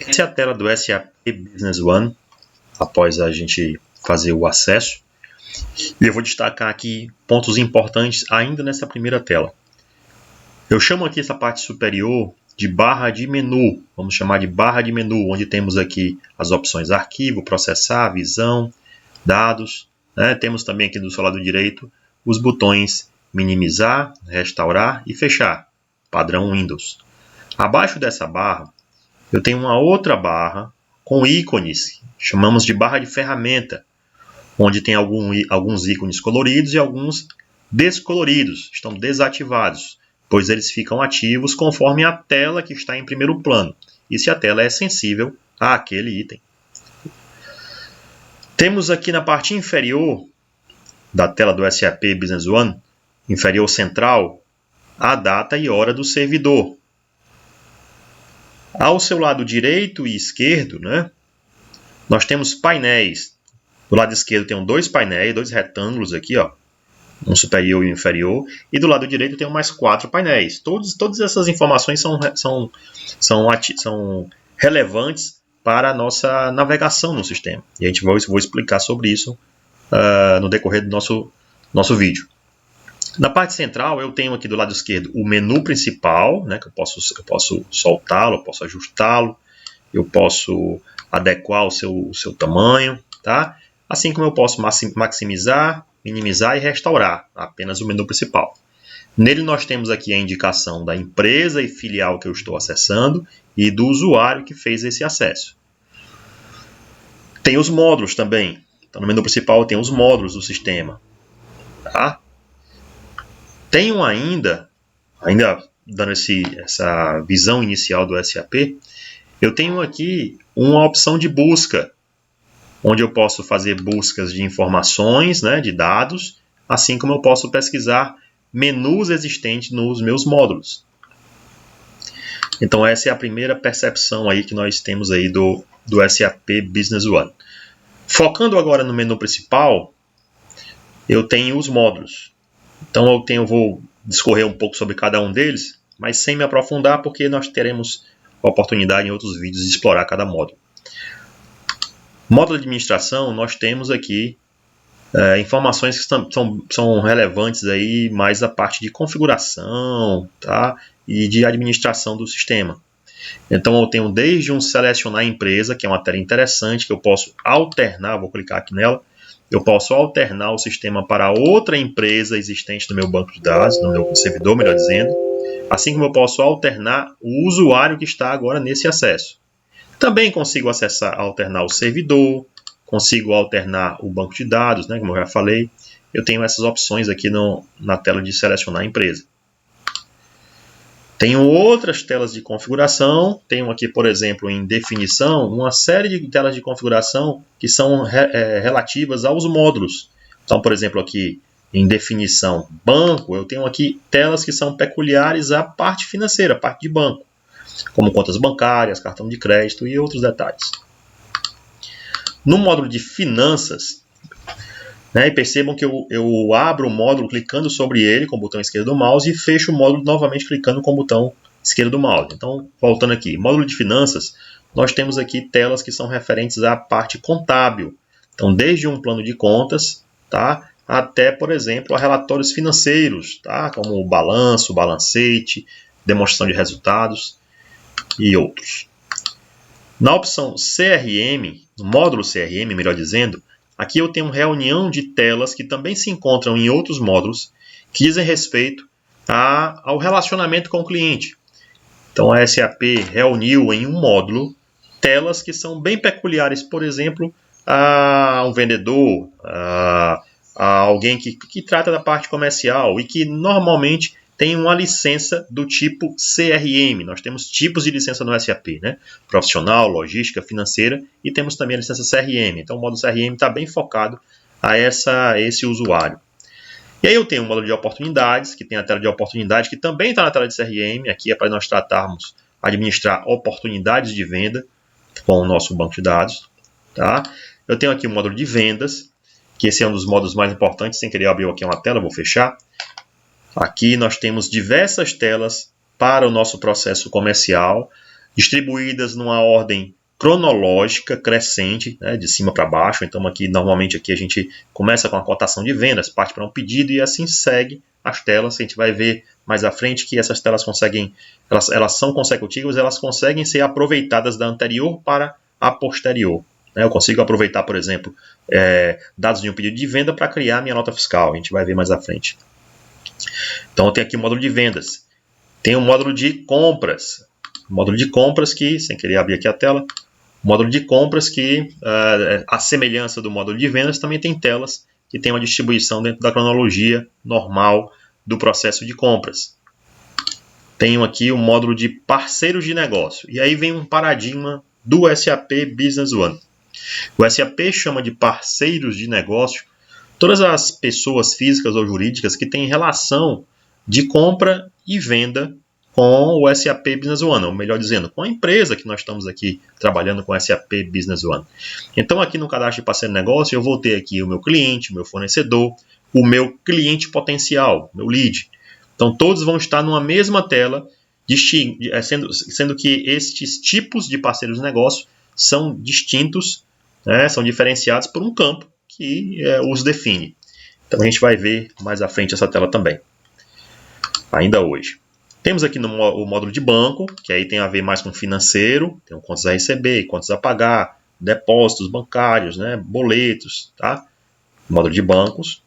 Essa é a tela do SAP Business One, após a gente fazer o acesso. E eu vou destacar aqui pontos importantes ainda nessa primeira tela. Eu chamo aqui essa parte superior de barra de menu, vamos chamar de barra de menu, onde temos aqui as opções arquivo, processar, visão, dados. Temos também aqui do seu lado direito os botões minimizar, restaurar e fechar, padrão Windows. Abaixo dessa barra, eu tenho uma outra barra com ícones, chamamos de barra de ferramenta, onde tem alguns ícones coloridos e alguns descoloridos, estão desativados, pois eles ficam ativos conforme a tela que está em primeiro plano, e se a tela é sensível àquele item. Temos aqui na parte inferior da tela do SAP Business One, inferior central, a data e hora do servidor. Ao seu lado direito e esquerdo, nós temos painéis. Do lado esquerdo tem dois painéis, dois retângulos aqui, um superior e um inferior. E do lado direito tem mais 4 painéis. Todas essas informações são relevantes para a nossa navegação no sistema. E a gente vai explicar sobre isso no decorrer do nosso vídeo. Na parte central, eu tenho aqui do lado esquerdo o menu principal, que eu posso soltá-lo, eu posso ajustá-lo, eu posso adequar o seu tamanho, tá? Assim como eu posso maximizar, minimizar e restaurar apenas o menu principal. Nele nós temos aqui a indicação da empresa e filial que eu estou acessando e do usuário que fez esse acesso. Tem os módulos também. Então, no menu principal tem os módulos do sistema. Tá? Tenho ainda dando essa visão inicial do SAP, eu tenho aqui uma opção de busca, onde eu posso fazer buscas de informações, de dados, assim como eu posso pesquisar menus existentes nos meus módulos. Então essa é a primeira percepção aí que nós temos aí do SAP Business One. Focando agora no menu principal, eu tenho os módulos. Então eu vou discorrer um pouco sobre cada um deles, mas sem me aprofundar, porque nós teremos a oportunidade em outros vídeos de explorar cada módulo. Módulo de administração, nós temos aqui informações que são relevantes aí, mais a parte de configuração, tá? E de administração do sistema. Então eu tenho desde um selecionar empresa, que é uma tela interessante, que eu posso alternar, vou clicar aqui nela, eu posso alternar o sistema para outra empresa existente no meu banco de dados, no meu servidor, melhor dizendo, assim como eu posso alternar o usuário que está agora nesse acesso. Também consigo alternar o servidor, consigo alternar o banco de dados, como eu já falei. Eu tenho essas opções aqui na tela de selecionar a empresa. Tenho outras telas de configuração. Tenho aqui, por exemplo, em definição, uma série de telas de configuração que são relativas aos módulos. Então, por exemplo, aqui em definição banco, eu tenho aqui telas que são peculiares à parte financeira, à parte de banco, como contas bancárias, cartão de crédito e outros detalhes. No módulo de finanças, percebam que eu abro o módulo clicando sobre ele com o botão esquerdo do mouse e fecho o módulo novamente clicando com o botão esquerdo do mouse. Então, voltando aqui, módulo de finanças, nós temos aqui telas que são referentes à parte contábil. Então, desde um plano de contas, tá, até, por exemplo, a relatórios financeiros, tá, como o balanço, o balancete, demonstração de resultados e outros. Na opção CRM, no módulo CRM, melhor dizendo, aqui eu tenho reunião de telas que também se encontram em outros módulos que dizem respeito ao relacionamento com o cliente. Então a SAP reuniu em um módulo telas que são bem peculiares, por exemplo, a um vendedor, a alguém que trata da parte comercial e que normalmente tem uma licença do tipo CRM. Nós temos tipos de licença no SAP, profissional, logística, financeira, e temos também a licença CRM. Então o módulo CRM está bem focado a esse usuário. E aí eu tenho o módulo de oportunidades, que tem a tela de oportunidade, que também está na tela de CRM. Aqui é para nós tratarmos, administrar oportunidades de venda com o nosso banco de dados. Tá? Eu tenho aqui o módulo de vendas, que esse é um dos módulos mais importantes. Sem querer abrir aqui uma tela, vou fechar. Aqui nós temos diversas telas para o nosso processo comercial, distribuídas numa ordem cronológica crescente, né, de cima para baixo. Então aqui normalmente aqui a gente começa com a cotação de vendas, parte para um pedido e assim segue as telas. A gente vai ver mais à frente que essas telas elas são consecutivas, elas conseguem ser aproveitadas da anterior para a posterior. Eu consigo aproveitar, por exemplo, dados de um pedido de venda para criar minha nota fiscal. A gente vai ver mais à frente. Então eu tenho aqui o módulo de vendas. Tem o módulo de compras. O módulo de compras que, sem querer abrir aqui a tela, o módulo de compras que, a semelhança do módulo de vendas, também tem telas que tem uma distribuição dentro da cronologia normal do processo de compras. Tenho aqui o módulo de parceiros de negócio. E aí vem um paradigma do SAP Business One. O SAP chama de parceiros de negócio todas as pessoas físicas ou jurídicas que têm relação de compra e venda com o SAP Business One, ou melhor dizendo, com a empresa que nós estamos aqui trabalhando com o SAP Business One. Então aqui no cadastro de parceiro de negócio eu vou ter aqui o meu cliente, o meu fornecedor, o meu cliente potencial, meu lead. Então todos vão estar numa mesma tela, sendo que estes tipos de parceiros de negócio são distintos, né, são diferenciados por um campo que os define. Então a gente vai ver mais à frente essa tela também, ainda hoje. Temos aqui o módulo de banco, que aí tem a ver mais com financeiro, tem contas a receber, contas a pagar, depósitos bancários, né, boletos, tá? Módulo de bancos.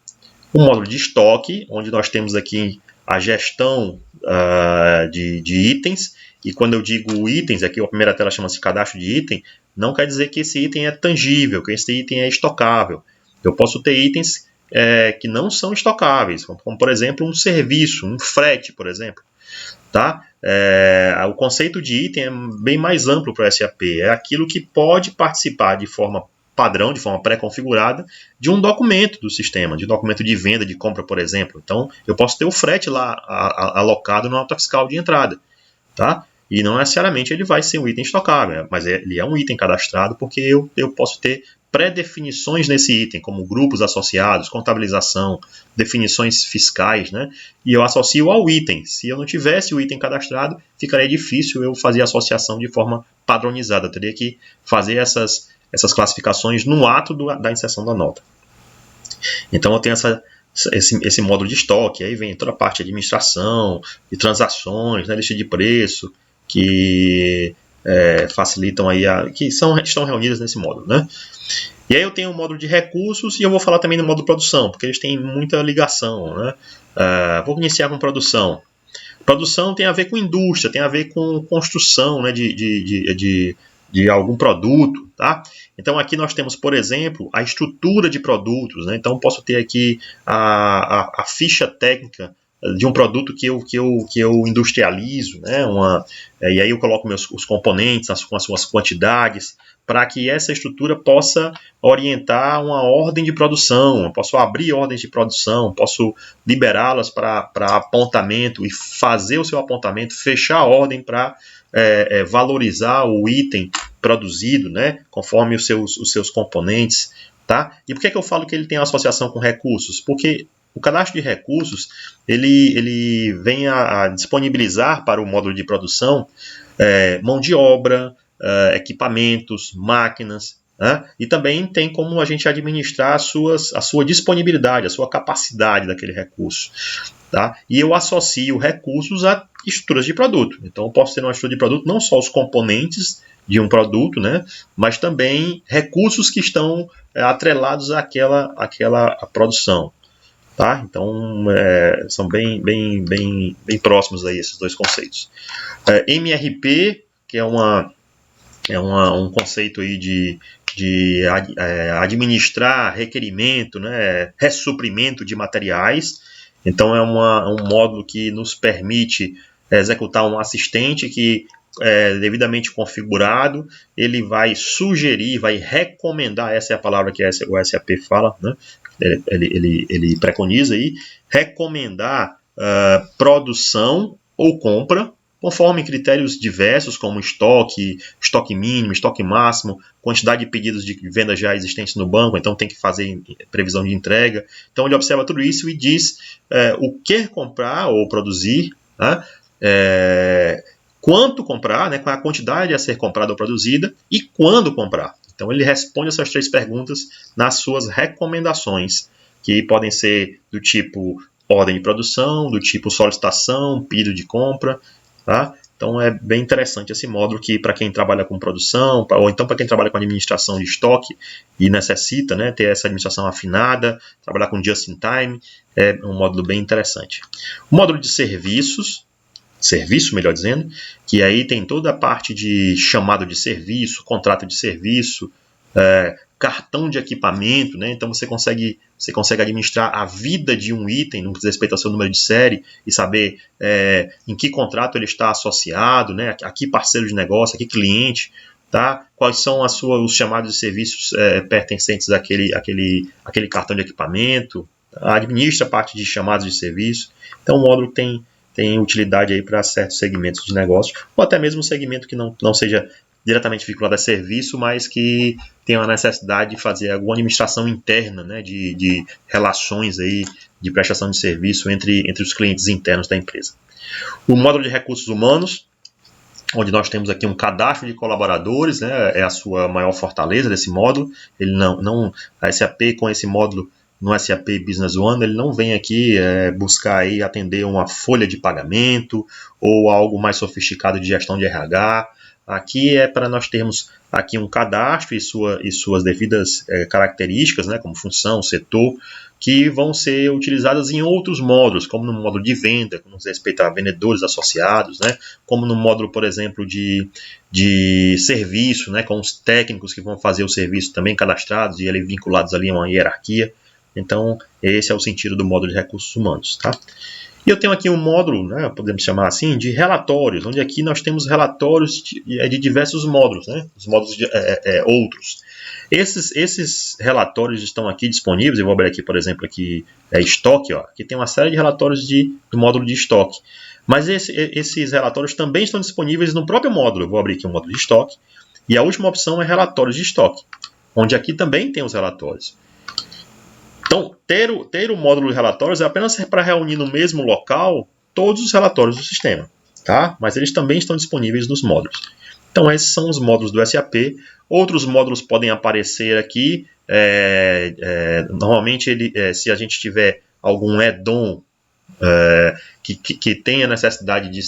O módulo de estoque, onde nós temos aqui a gestão de itens. E quando eu digo itens, aqui a primeira tela chama-se cadastro de item, não quer dizer que esse item é tangível, que esse item é estocável. Eu posso ter itens que não são estocáveis, como por exemplo um serviço, um frete, por exemplo. Tá? O conceito de item é bem mais amplo para o SAP. É aquilo que pode participar de forma padrão, de forma pré-configurada, de um documento do sistema, de um documento de venda, de compra, por exemplo. Então, eu posso ter o frete lá alocado na nota fiscal de entrada. Tá? E não necessariamente ele vai ser um item estocável, mas ele é um item cadastrado porque eu posso ter pré-definições nesse item, como grupos associados, contabilização, definições fiscais, né? E eu associo ao item. Se eu não tivesse o item cadastrado, ficaria difícil eu fazer a associação de forma padronizada. Eu teria que fazer essas classificações no ato da inserção da nota. Então eu tenho esse módulo de estoque, aí vem toda a parte de administração, de transações, né, lista de preço, que facilitam aí, que estão reunidas nesse módulo, né? E aí eu tenho o módulo de recursos e eu vou falar também do módulo de produção, porque eles têm muita ligação, né? Vou iniciar com produção. Produção tem a ver com indústria, tem a ver com construção, né, de algum produto, tá? Então aqui nós temos, por exemplo, a estrutura de produtos, né? Então posso ter aqui a ficha técnica de um produto que eu industrializo, né? E aí eu coloco os componentes com as suas quantidades, para que essa estrutura possa orientar uma ordem de produção. Eu posso abrir ordens de produção, posso liberá-las para apontamento e fazer o seu apontamento, fechar a ordem para valorizar o item produzido, né, conforme os seus componentes. Tá? E por que eu falo que ele tem associação com recursos? Porque o cadastro de recursos ele vem a disponibilizar para o módulo de produção mão de obra, equipamentos, máquinas, né? E também tem como a gente administrar a sua disponibilidade, a sua capacidade daquele recurso. Tá? E eu associo recursos a estruturas de produto. Então eu posso ter uma estrutura de produto, não só os componentes de um produto, né, mas também recursos que estão atrelados àquela produção. Tá? Então são bem próximos aí esses dois conceitos. MRP, que é um conceito aí de administrar requerimento, né, ressuprimento de materiais. Então é um módulo que nos permite executar um assistente que devidamente configurado, ele vai sugerir, vai recomendar, essa é a palavra que o SAP fala, né? Ele preconiza aí, recomendar produção ou compra, conforme critérios diversos, como estoque mínimo, estoque máximo, quantidade de pedidos de venda já existentes no banco, então tem que fazer previsão de entrega. Então ele observa tudo isso e diz o que comprar ou produzir, né? quanto comprar, né, qual é a quantidade a ser comprada ou produzida e quando comprar. Então ele responde essas 3 perguntas nas suas recomendações, que podem ser do tipo ordem de produção, do tipo solicitação, pedido de compra, tá? Então é bem interessante esse módulo que para quem trabalha com produção, ou então para quem trabalha com administração de estoque e necessita, né, ter essa administração afinada, trabalhar com just in time, é um módulo bem interessante. O módulo de serviço, melhor dizendo, que aí tem toda a parte de chamado de serviço, contrato de serviço, cartão de equipamento, né? Então você consegue administrar a vida de um item no que diz respeito ao seu número de série e saber em que contrato ele está associado, né? A que parceiro de negócio, a que cliente, tá? Quais são os chamados de serviços pertencentes àquele cartão de equipamento, administra a parte de chamados de serviço. Então o módulo tem utilidade aí para certos segmentos de negócio, ou até mesmo um segmento que não seja diretamente vinculado a serviço, mas que tem uma necessidade de fazer alguma administração interna, né, de relações aí, de prestação de serviço entre os clientes internos da empresa. O módulo de recursos humanos, onde nós temos aqui um cadastro de colaboradores, né, é a sua maior fortaleza desse módulo. Ele a SAP com esse módulo no SAP Business One, ele não vem aqui buscar aí atender uma folha de pagamento ou algo mais sofisticado de gestão de RH. Aqui é para nós termos aqui um cadastro e suas devidas características, né, como função, setor, que vão ser utilizadas em outros módulos, como no módulo de venda, como diz respeito a vendedores associados, né, como no módulo, por exemplo, de serviço, né, com os técnicos que vão fazer o serviço também cadastrados e vinculados ali a uma hierarquia. Então, esse é o sentido do módulo de recursos humanos, tá? E eu tenho aqui um módulo, né, podemos chamar assim, de relatórios, onde aqui nós temos relatórios de diversos módulos, né, os módulos outros. Esses relatórios estão aqui disponíveis. Eu vou abrir aqui, por exemplo, aqui estoque, ó, aqui tem uma série de relatórios do módulo de estoque. Mas esses relatórios também estão disponíveis no próprio módulo. Eu vou abrir aqui o módulo de estoque. E a última opção é relatórios de estoque, onde aqui também tem os relatórios. Então, ter o módulo de relatórios é apenas para reunir no mesmo local todos os relatórios do sistema, tá? Mas eles também estão disponíveis nos módulos. Então, esses são os módulos do SAP. Outros módulos podem aparecer aqui. Normalmente, se a gente tiver algum add-on que tenha necessidade de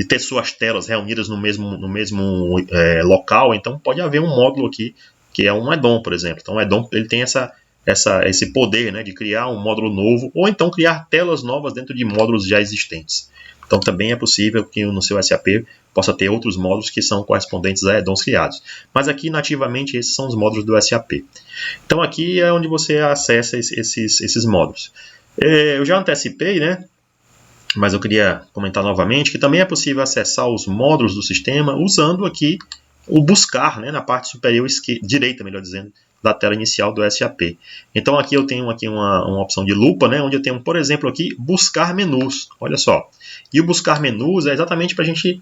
ter suas telas reunidas no mesmo local, então pode haver um módulo aqui que é um add-on, por exemplo. Então, o add-on ele tem esse poder, né, de criar um módulo novo, ou então criar telas novas dentro de módulos já existentes. Então, também é possível que no seu SAP possa ter outros módulos que são correspondentes a add-ons criados. Mas aqui, nativamente, esses são os módulos do SAP. Então, aqui é onde você acessa esses módulos. Eu já antecipei, né? Mas eu queria comentar novamente que também é possível acessar os módulos do sistema usando aqui o buscar, né, na parte superior direita, melhor dizendo, da tela inicial do SAP. Então aqui eu tenho aqui uma opção de lupa, né, onde eu tenho, por exemplo, aqui buscar menus. Olha só. E o buscar menus é exatamente para a gente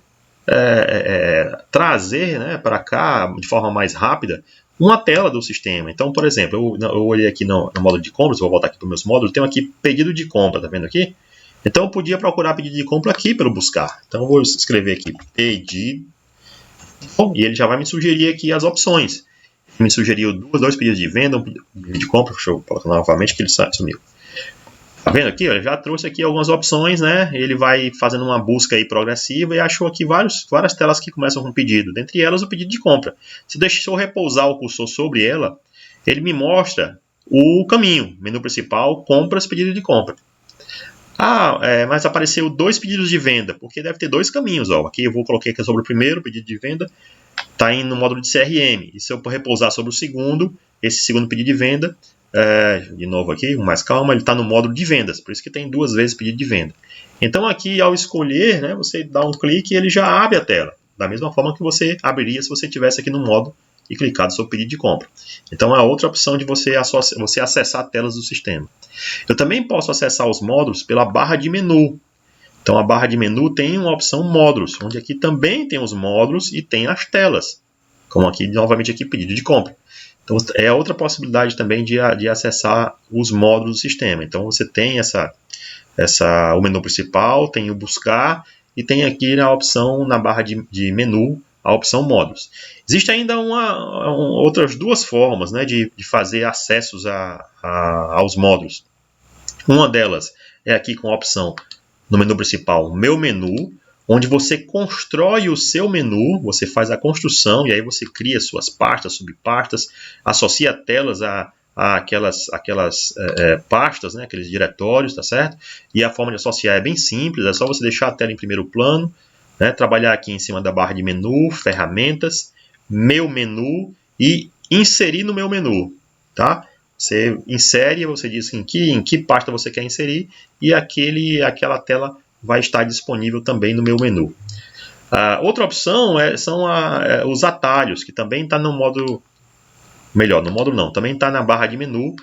trazer, né, para cá de forma mais rápida uma tela do sistema. Então, por exemplo, eu olhei aqui no módulo de compras, vou voltar aqui para os meus módulos, tenho aqui pedido de compra, tá vendo aqui? Então eu podia procurar pedido de compra aqui pelo buscar. Então eu vou escrever aqui pedido. E ele já vai me sugerir aqui as opções. Ele me sugeriu dois pedidos de venda, um pedido de compra. Deixa eu colocar novamente que ele sumiu. Tá vendo aqui? Ele já trouxe aqui algumas opções, né? Ele vai fazendo uma busca aí progressiva e achou aqui várias telas que começam com pedido. Dentre elas, o pedido de compra. Se eu repousar o cursor sobre ela, ele me mostra o caminho. Menu principal, compras, pedido de compra. Mas apareceu 2 pedidos de venda, porque deve ter 2 caminhos. Ó. Aqui eu vou colocar aqui sobre o primeiro pedido de venda, está indo no módulo de CRM. E se eu repousar sobre o segundo, esse segundo pedido de venda, de novo aqui, com mais calma, ele está no módulo de vendas, por isso que tem 2 vezes pedido de venda. Então aqui, ao escolher, né, você dá um clique e ele já abre a tela, da mesma forma que você abriria se você estivesse aqui no módulo e clicado sobre pedido de compra. Então é outra opção de você acessar telas do sistema. Eu também posso acessar os módulos pela barra de menu. Então a barra de menu tem uma opção módulos, onde aqui também tem os módulos e tem as telas, como aqui novamente aqui pedido de compra. Então é outra possibilidade também de acessar os módulos do sistema. Então você tem o menu principal, tem o buscar e tem aqui na opção, na barra de menu, a opção módulos. Existe ainda outras duas formas, né, de fazer acessos aos módulos. Uma delas é aqui com a opção no menu principal, meu menu, onde você constrói o seu menu, você faz a construção e aí você cria suas pastas, subpastas, associa telas a aquelas pastas, né, aqueles diretórios, tá certo? E a forma de associar é bem simples, é só você deixar a tela em primeiro plano, né, trabalhar aqui em cima da barra de menu, ferramentas, meu menu e inserir no meu menu, tá? Você insere, você diz em que pasta você quer inserir e aquela tela vai estar disponível também no meu menu. Outra opção são os atalhos, que também está no módulo, no módulo não, também está na barra de menu,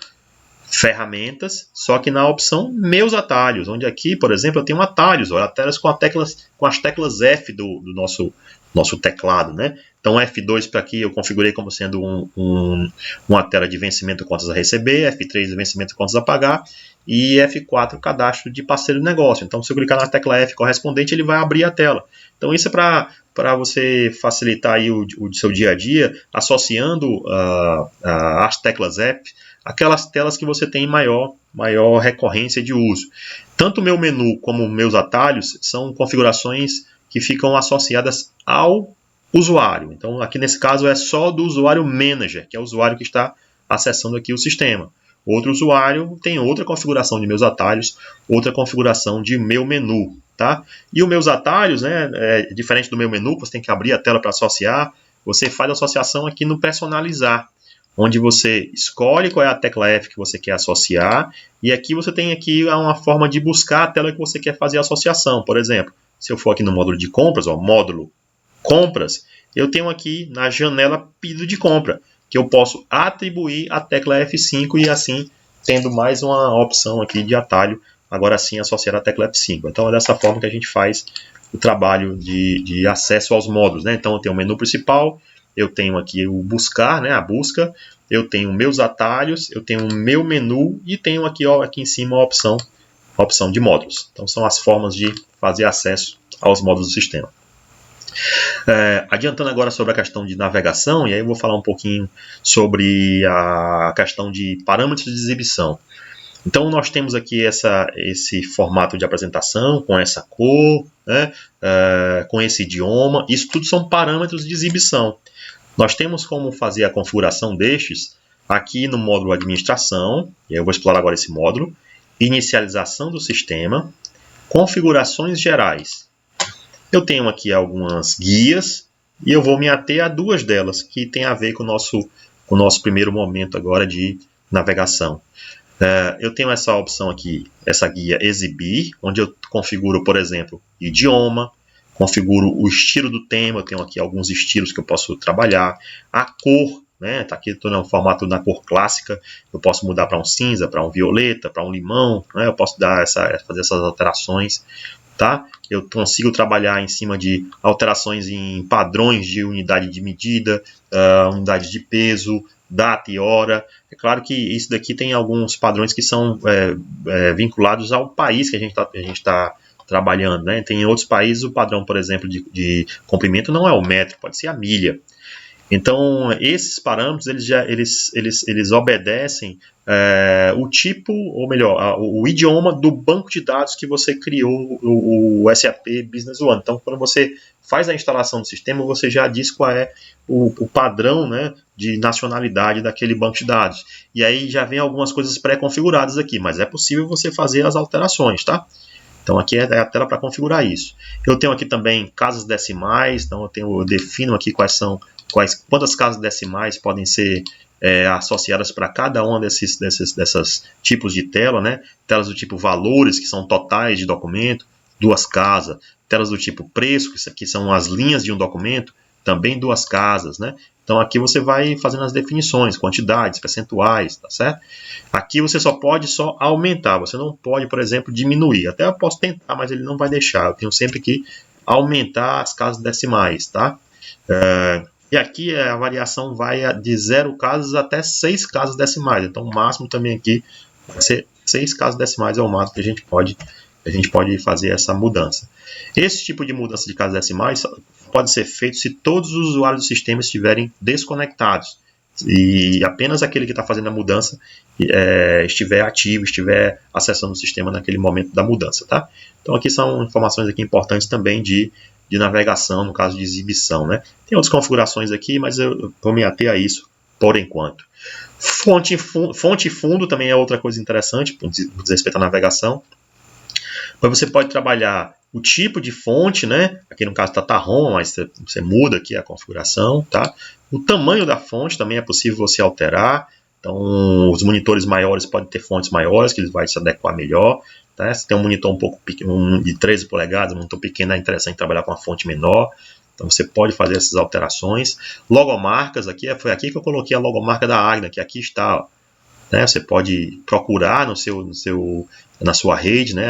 ferramentas, só que na opção meus atalhos, onde aqui, por exemplo, eu tenho atalhos, atalhos com as teclas F do nosso teclado, né? Então F2 para aqui eu configurei como sendo uma tela de vencimento contas a receber, F3 de vencimento contas a pagar e F4 cadastro de parceiro de negócio. Então se eu clicar na tecla F correspondente, ele vai abrir a tela. Então isso é para você facilitar aí o seu dia a dia, associando as teclas F aquelas telas que você tem maior recorrência de uso. Tanto o meu menu como meus atalhos são configurações que ficam associadas ao usuário. Então, aqui nesse caso é só do usuário manager, que é o usuário que está acessando aqui o sistema. Outro usuário tem outra configuração de meus atalhos, outra configuração de meu menu, tá? E os meus atalhos, né, diferente do meu menu, você tem que abrir a tela para associar, você faz a associação aqui no personalizar, onde você escolhe qual é a tecla F que você quer associar, e aqui você tem aqui uma forma de buscar a tela que você quer fazer a associação. Por exemplo, se eu for aqui no módulo de compras, módulo compras, eu tenho aqui na janela pedido de compra, que eu posso atribuir a tecla F5 e assim tendo mais uma opção aqui de atalho, agora sim associar a tecla F5. Então é dessa forma que a gente faz o trabalho de acesso aos módulos, né? Então eu tenho o menu principal, eu tenho aqui o buscar, né, a busca, eu tenho meus atalhos, eu tenho o meu menu e tenho aqui em cima a opção de módulos. Então são as formas de fazer acesso aos módulos do sistema. Adiantando agora sobre a questão de navegação, e aí eu vou falar um pouquinho sobre a questão de parâmetros de exibição. Então nós temos aqui esse formato de apresentação, com essa cor, né, com esse idioma, isso tudo são parâmetros de exibição. Nós temos como fazer a configuração destes aqui no módulo administração, e eu vou explorar agora esse módulo, inicialização do sistema, configurações gerais. Eu tenho aqui algumas guias e eu vou me ater a duas delas que tem a ver com o nosso primeiro momento agora de navegação. Eu tenho essa opção aqui, essa guia exibir, onde eu configuro, por exemplo, idioma, configuro o estilo do tema, eu tenho aqui alguns estilos que eu posso trabalhar, a cor, né? Tá aqui estou no formato na cor clássica, eu posso mudar para um cinza, para um violeta, para um limão, né? Eu posso fazer essas alterações, tá? Eu consigo trabalhar em cima de alterações em padrões de unidade de medida, unidade de peso, data e hora. É claro que isso daqui tem alguns padrões que são vinculados ao país que a gente está trabalhando, né? Tem em outros países o padrão, por exemplo, de comprimento não é o metro, pode ser a milha. Então, esses parâmetros, eles obedecem o tipo, ou melhor, o idioma do banco de dados que você criou, o SAP Business One. Então, quando você faz a instalação do sistema, você já diz qual é o padrão, né, de nacionalidade daquele banco de dados. E aí já vem algumas coisas pré-configuradas aqui, mas é possível você fazer as alterações, tá? Então aqui é a tela para configurar isso. Eu tenho aqui também casas decimais, então eu defino aqui quantas casas decimais podem ser associadas para cada uma desses tipos de tela, né? Telas do tipo valores, que são totais de documento, 2 casas. Telas do tipo preço, que isso aqui são as linhas de um documento, também 2 casas, né? Então aqui você vai fazendo as definições, quantidades, percentuais, tá certo? Aqui você só pode aumentar, você não pode, por exemplo, diminuir. Até eu posso tentar, mas ele não vai deixar. Eu tenho sempre que aumentar as casas decimais, tá? E aqui a variação vai de 0 casas até 6 casas decimais. Então o máximo também aqui vai ser 6 casas decimais, é o máximo que a gente pode a gente pode fazer essa mudança. Esse tipo de mudança de casas decimais pode ser feito se todos os usuários do sistema estiverem desconectados e apenas aquele que está fazendo a mudança estiver ativo, estiver acessando o sistema naquele momento da mudança. Tá? Então aqui são informações aqui importantes também de navegação, no caso de exibição. Né? Tem outras configurações aqui, mas eu vou me ater a isso por enquanto. Fonte e fundo também é outra coisa interessante, por diz respeito à navegação. Mas você pode trabalhar o tipo de fonte, né? Aqui no caso está Tarom, mas você muda aqui a configuração. Tá? O tamanho da fonte também é possível você alterar. Então, os monitores maiores podem ter fontes maiores, que eles vão se adequar melhor. Tá? Se tem um monitor um pouco pequeno, de 13 polegadas, um monitor pequeno, é interessante trabalhar com uma fonte menor. Então você pode fazer essas alterações. Logomarcas, foi aqui que eu coloquei a logomarca da Agna, que aqui está. Ó, né? Você pode procurar na sua rede, né?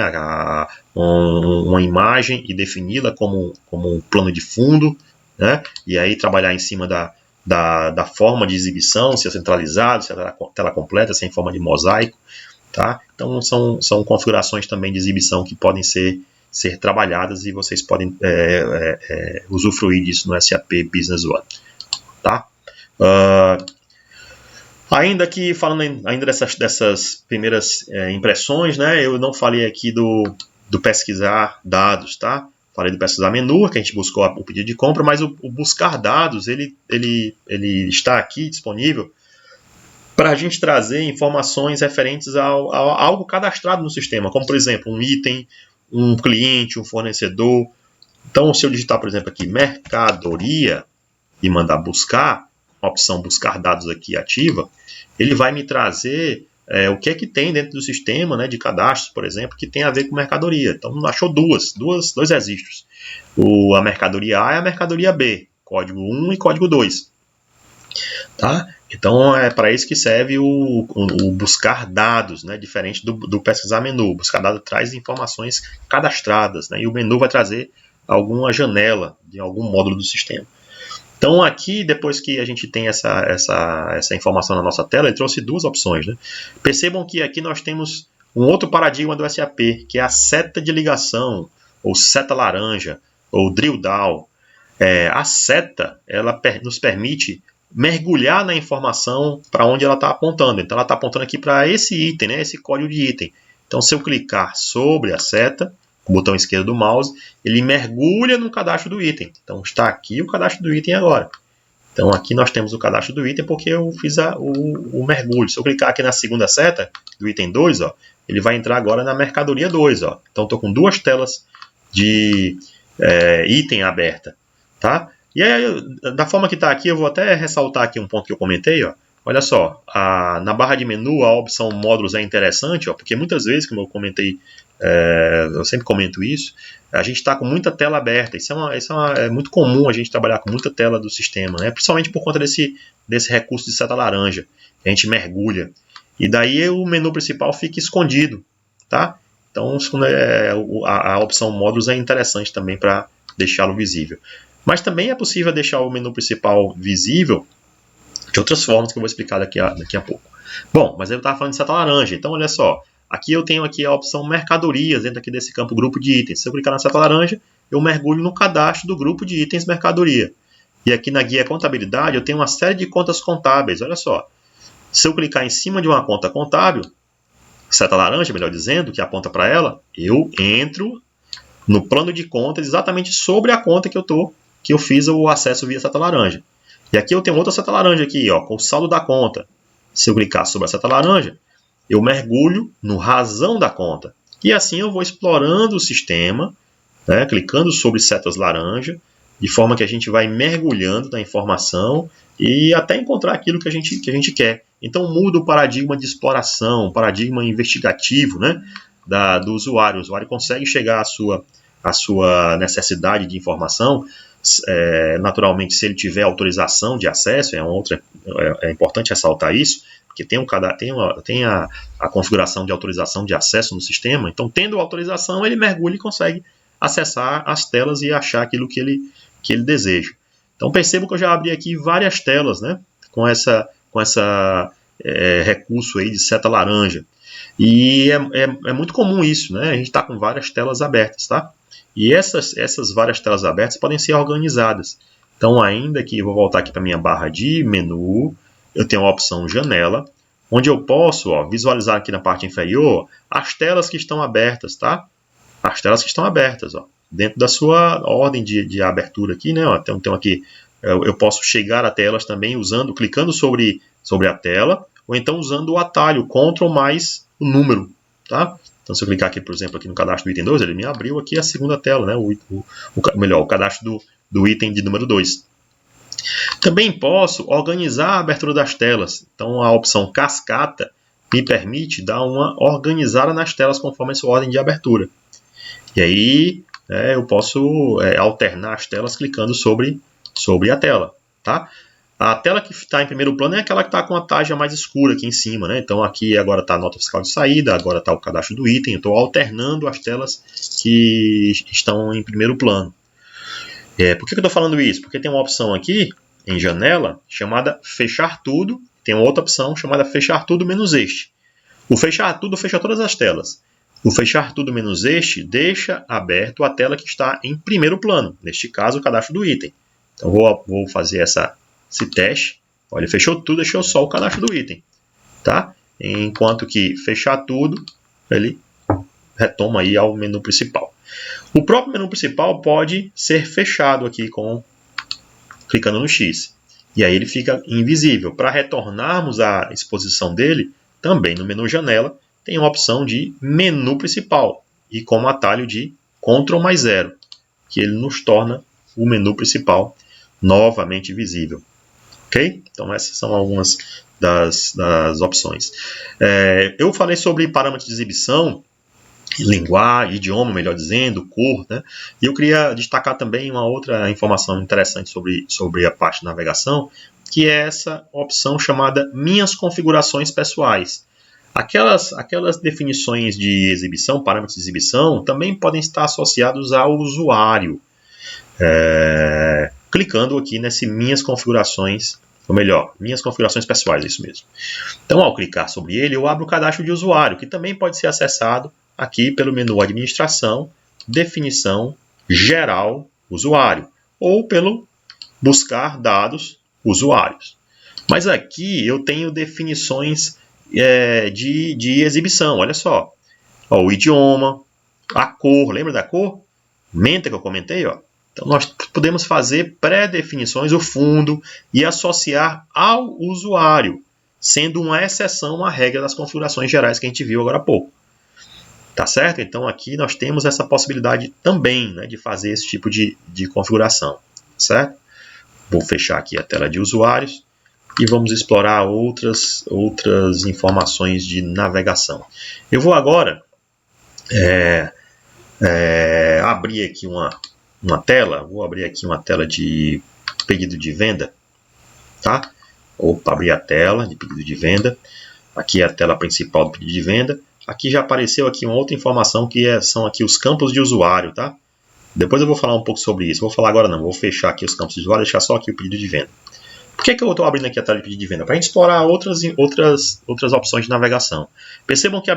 Uma imagem e defini-la como um plano de fundo, né? E aí trabalhar em cima da forma de exibição, se é centralizado, se é tela completa, se é em forma de mosaico. Tá? Então são configurações também de exibição que podem ser trabalhadas e vocês podem usufruir disso no SAP Business One. Tá? Ainda que falando ainda dessas primeiras impressões, né, eu não falei aqui do pesquisar dados. Tá? Falei do pesquisar menu, que a gente buscou o pedido de compra, mas o buscar dados ele está aqui disponível para a gente trazer informações referentes a algo cadastrado no sistema, como por exemplo um item, um cliente, um fornecedor. Então, se eu digitar, por exemplo, aqui mercadoria e mandar buscar, a opção buscar dados aqui ativa, ele vai me trazer o que é que tem dentro do sistema, né, de cadastros, por exemplo, que tem a ver com mercadoria. Então, achou dois registros. A mercadoria A e a mercadoria B, código 1 e código 2. Tá? Então, é para isso que serve o buscar dados, né? Diferente do pesquisar menu. O buscar dados traz informações cadastradas, né? E o menu vai trazer alguma janela de algum módulo do sistema. Então, aqui, depois que a gente tem essa informação na nossa tela, ele trouxe duas opções. Né? Percebam que aqui nós temos um outro paradigma do SAP, que é a seta de ligação, ou seta laranja, ou drill down. A seta ela nos permite mergulhar na informação para onde ela está apontando. Então, ela está apontando aqui para esse item, né, esse código de item. Então, se eu clicar sobre a seta, com o botão esquerdo do mouse, ele mergulha no cadastro do item. Então, está aqui o cadastro do item agora. Então, aqui nós temos o cadastro do item porque eu fiz o mergulho. Se eu clicar aqui na segunda seta, do item 2, ó, ele vai entrar agora na mercadoria 2. Ó. Então, estou com duas telas de item aberta. Tá? E aí, da forma que está aqui, eu vou até ressaltar aqui um ponto que eu comentei. Ó. Olha só, na barra de menu, a opção módulos é interessante, ó, porque muitas vezes, como eu comentei, eu sempre comento isso, a gente está com muita tela aberta. Isso é muito comum a gente trabalhar com muita tela do sistema, né? Principalmente por conta desse recurso de seta laranja. A gente mergulha. E daí o menu principal fica escondido. Tá? Então, a opção módulos é interessante também para deixá-lo visível. Mas também é possível deixar o menu principal visível de outras formas que eu vou explicar daqui a pouco. Bom, mas eu estava falando de seta laranja. Então, olha só. Aqui eu tenho aqui a opção mercadorias dentro aqui desse campo grupo de itens. Se eu clicar na seta laranja, eu mergulho no cadastro do grupo de itens mercadoria. E aqui na guia contabilidade eu tenho uma série de contas contábeis. Olha só. Se eu clicar em cima de uma conta contábil, seta laranja, melhor dizendo, que aponta para ela, eu entro no plano de contas exatamente sobre a conta que eu fiz o acesso via seta laranja. E aqui eu tenho outra seta laranja aqui, ó, com o saldo da conta. Se eu clicar sobre a seta laranja, eu mergulho no razão da conta. E assim eu vou explorando o sistema, né, clicando sobre setas laranja, de forma que a gente vai mergulhando na informação e até encontrar aquilo que a gente quer. Então muda o paradigma de exploração, o paradigma investigativo, né, do usuário. O usuário consegue chegar à sua necessidade de informação. Naturalmente, se ele tiver autorização de acesso, é importante ressaltar isso, porque tem a configuração de autorização de acesso no sistema. Então, tendo autorização, ele mergulha e consegue acessar as telas e achar aquilo que ele deseja. Então, percebo que eu já abri aqui várias telas, né, com essa recurso aí de seta laranja. E é muito comum isso, né? A gente está com várias telas abertas, tá? E essas várias telas abertas podem ser organizadas. Então, ainda que eu vou voltar aqui para a minha barra de menu, eu tenho a opção janela, onde eu posso visualizar aqui na parte inferior as telas que estão abertas, tá? As telas que estão abertas, dentro da sua ordem de abertura aqui, né? Então aqui eu posso chegar até elas também clicando sobre a tela, ou então usando o atalho Ctrl mais o número, tá? Então, se eu clicar aqui, por exemplo, aqui no cadastro do item 2, ele me abriu aqui a segunda tela, né? O cadastro do item de número 2. Também posso organizar a abertura das telas. Então, a opção cascata me permite dar uma organizada nas telas conforme a sua ordem de abertura. E aí, eu posso alternar as telas clicando sobre a tela, tá? A tela que está em primeiro plano é aquela que está com a tarja mais escura aqui em cima, né? Então aqui agora está a nota fiscal de saída, agora está o cadastro do item. Eu estou alternando as telas que estão em primeiro plano. Por que eu estou falando isso? Porque tem uma opção aqui em janela chamada fechar tudo. Tem uma outra opção chamada fechar tudo menos este. O fechar tudo fecha todas as telas. O fechar tudo menos este deixa aberto a tela que está em primeiro plano. Neste caso, o cadastro do item. Então vou fazer esse teste. Olha, ele fechou tudo, deixou só o cadastro do item, tá? Enquanto que fechar tudo, ele retoma aí ao menu principal. O próprio menu principal pode ser fechado aqui clicando no X. E aí ele fica invisível. Para retornarmos à exposição dele, também no menu janela, tem uma opção de menu principal. E como atalho de Ctrl mais 0, que ele nos torna o menu principal novamente visível. Ok? Então essas são algumas das opções. Eu falei sobre parâmetros de exibição, linguagem, idioma, melhor dizendo, cor, né? E eu queria destacar também uma outra informação interessante sobre a parte de navegação, que é essa opção chamada Minhas Configurações Pessoais. Aquelas definições de exibição, parâmetros de exibição, também podem estar associados ao usuário. Clicando aqui nesse Minhas Configurações, ou melhor, Minhas Configurações Pessoais, é isso mesmo. Então, ao clicar sobre ele, eu abro o cadastro de usuário, que também pode ser acessado aqui pelo menu Administração, Definição, Geral, Usuário, ou pelo Buscar Dados, Usuários. Mas aqui eu tenho definições de exibição, olha só. O idioma, a cor, lembra da cor? Menta que eu comentei, ó. Então, nós podemos fazer pré-definições, o fundo, e associar ao usuário, sendo uma exceção à regra das configurações gerais que a gente viu agora há pouco. Tá certo? Então, aqui nós temos essa possibilidade também, né, de fazer esse tipo de configuração. Certo? Vou fechar aqui a tela de usuários e vamos explorar outras informações de navegação. Eu vou agora abrir aqui uma tela, vou abrir aqui uma tela de pedido de venda, tá? Abrir a tela de pedido de venda. Aqui é a tela principal do pedido de venda. Aqui já apareceu aqui uma outra informação que são aqui os campos de usuário, tá? Depois eu vou falar um pouco sobre isso. Vou falar agora não, vou fechar aqui os campos de usuário e deixar só aqui o pedido de venda. Por que eu estou abrindo aqui a tela de pedido de venda? Para a gente explorar outras opções de navegação. Percebam que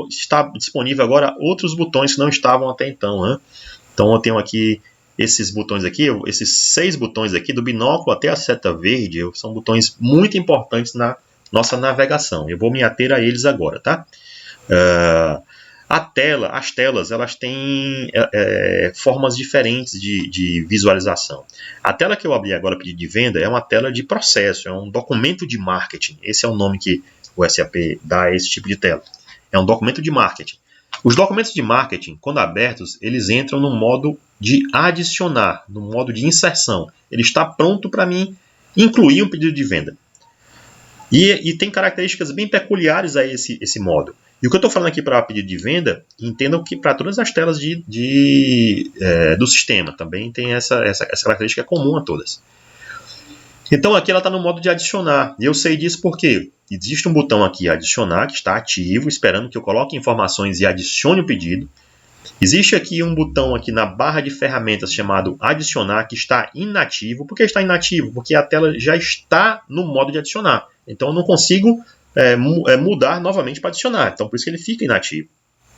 está disponível agora outros botões que não estavam até então, né? Então eu tenho aqui esses botões aqui, esses 6 botões aqui, do binóculo até a seta verde, são botões muito importantes na nossa navegação. Eu vou me ater a eles agora, tá? As telas, elas têm formas diferentes de visualização. A tela que eu abri agora, pedido de venda, é uma tela de processo, é um documento de marketing. Esse é o nome que o SAP dá a esse tipo de tela. É um documento de marketing. Os documentos de marketing, quando abertos, eles entram no modo de adicionar, no modo de inserção. Ele está pronto para mim incluir um pedido de venda. E tem características bem peculiares a esse modo. E o que eu estou falando aqui para pedido de venda, entendam que para todas as telas do sistema também tem essa característica comum a todas. Então aqui ela está no modo de adicionar. E eu sei disso porque existe um botão aqui, adicionar, que está ativo, esperando que eu coloque informações e adicione o pedido. Existe aqui um botão aqui na barra de ferramentas chamado adicionar, que está inativo. Por que está inativo? Porque a tela já está no modo de adicionar. Então eu não consigo mudar novamente para adicionar. Então por isso que ele fica inativo.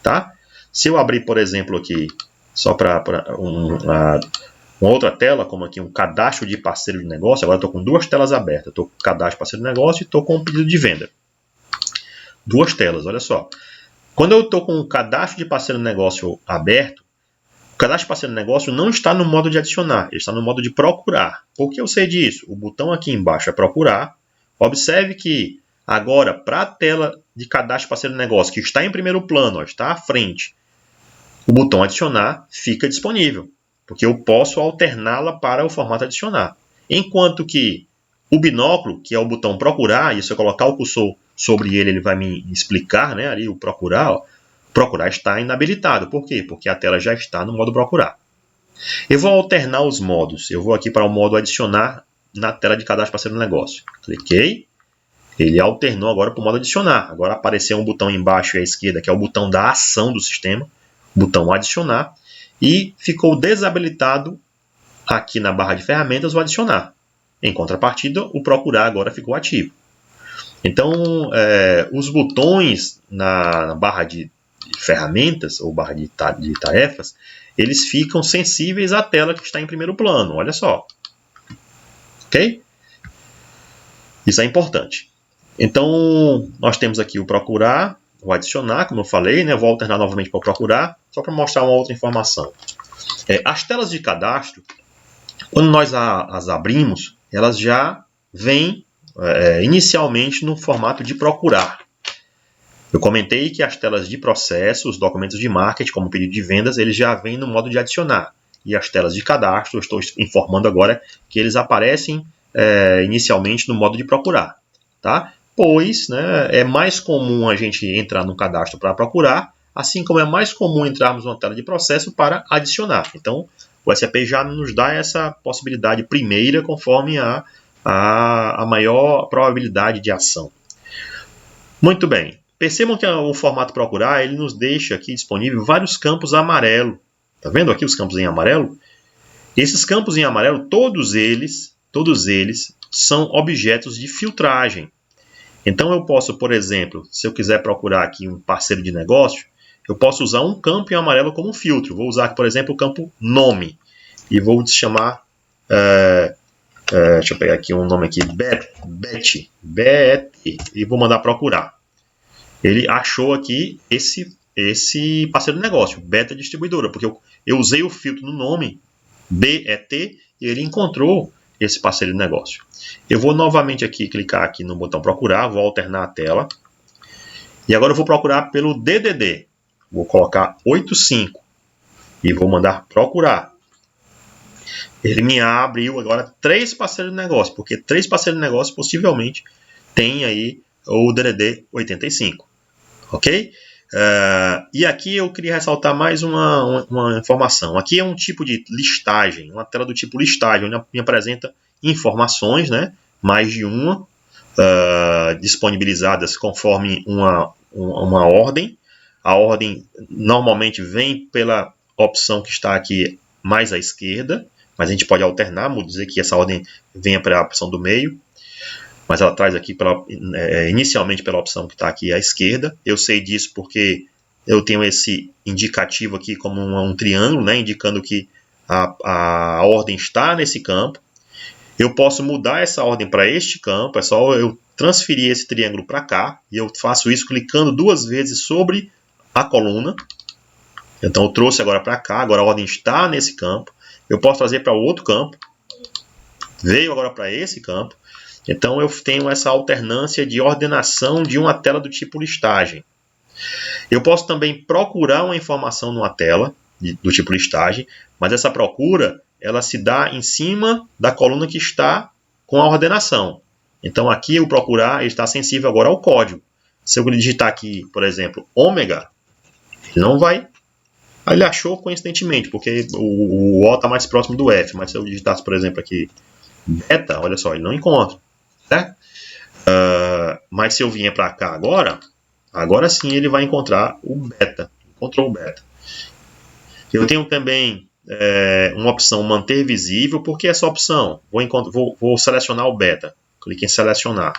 Tá? Se eu abrir, por exemplo, aqui, só para uma outra tela, como aqui um cadastro de parceiro de negócio, agora eu estou com duas telas abertas. Estou com o cadastro de parceiro de negócio e estou com o pedido de venda. Duas telas, olha só. Quando eu estou com o cadastro de parceiro de negócio aberto, o cadastro de parceiro de negócio não está no modo de adicionar, ele está no modo de procurar. Por que eu sei disso? O botão aqui embaixo é procurar. Observe que agora, para a tela de cadastro de parceiro de negócio, que está em primeiro plano, ó, está à frente, o botão adicionar fica disponível, porque eu posso alterná-la para o formato adicionar. Enquanto que o binóculo, que é o botão procurar, e se eu colocar o cursor sobre ele, ele vai me explicar, né, ali o procurar, ó, procurar está inabilitado. Por quê? Porque a tela já está no modo procurar. Eu vou alternar os modos. Eu vou aqui para o modo adicionar na tela de cadastro parceiro do negócio. Cliquei. Ele alternou agora para o modo adicionar. Agora apareceu um botão embaixo e à esquerda, que é o botão da ação do sistema. Botão adicionar. E ficou desabilitado aqui na barra de ferramentas o adicionar. Em contrapartida, o procurar agora ficou ativo. Então, os botões na barra de ferramentas ou barra de tarefas, eles ficam sensíveis à tela que está em primeiro plano. Olha só. Ok? Isso é importante. Então, nós temos aqui o procurar, o adicionar, como eu falei, né? Eu vou alternar novamente para o procurar, só para mostrar uma outra informação. As telas de cadastro, quando nós as abrimos, elas já vêm inicialmente no formato de procurar. Eu comentei que as telas de processo, os documentos de marketing, como pedido de vendas, eles já vêm no modo de adicionar. E as telas de cadastro, eu estou informando agora que eles aparecem inicialmente no modo de procurar. Tá? Pois, né, é mais comum a gente entrar no cadastro para procurar, assim como é mais comum entrarmos numa tela de processo para adicionar. Então, o SAP já nos dá essa possibilidade primeira conforme a maior probabilidade de ação. Muito bem. Percebam que o formato procurar ele nos deixa aqui disponível vários campos amarelo. Está vendo aqui os campos em amarelo? Esses campos em amarelo, todos eles são objetos de filtragem. Então eu posso, por exemplo, se eu quiser procurar aqui um parceiro de negócio, eu posso usar um campo em amarelo como filtro. Vou usar, por exemplo, o campo nome. E vou chamar, deixa eu pegar aqui um nome aqui, Betty, e vou mandar procurar. Ele achou aqui esse parceiro de negócio, Beta Distribuidora, porque eu usei o filtro no nome, BET, e ele encontrou esse parceiro de negócio. Eu vou novamente aqui clicar aqui no botão procurar, vou alternar a tela. E agora eu vou procurar pelo DDD. Vou colocar 85 e vou mandar procurar. Ele me abriu agora 3 parceiros de negócio, porque 3 parceiros de negócio possivelmente tem aí o DDD 85. Ok? E aqui eu queria ressaltar mais uma informação. Aqui é um tipo de listagem, uma tela do tipo listagem, onde me apresenta informações, né? Mais de uma, disponibilizadas conforme uma ordem. A ordem normalmente vem pela opção que está aqui mais à esquerda, mas a gente pode alternar, vou dizer que essa ordem venha para a opção do meio. Mas ela traz aqui inicialmente pela opção que está aqui à esquerda. Eu sei disso porque eu tenho esse indicativo aqui como um triângulo, né, indicando que a ordem está nesse campo. Eu posso mudar essa ordem para este campo, é só eu transferir esse triângulo para cá, e eu faço isso clicando 2 vezes sobre a coluna. Então eu trouxe agora para cá, agora a ordem está nesse campo. Eu posso trazer para outro campo, veio agora para esse campo. Então eu tenho essa alternância de ordenação de uma tela do tipo listagem. Eu posso também procurar uma informação numa tela do tipo listagem, mas essa procura ela se dá em cima da coluna que está com a ordenação. Então aqui o procurar está sensível agora ao código. Se eu digitar aqui, por exemplo, ômega, ele não vai. Ele achou coincidentemente, porque o O está mais próximo do F, mas se eu digitasse, por exemplo, aqui beta, olha só, ele não encontra. Certo? Mas se eu vier para cá agora sim ele vai encontrar o beta. Encontrou o beta. Eu tenho também uma opção manter visível. Por que essa opção? Vou selecionar o beta. Clique em selecionar.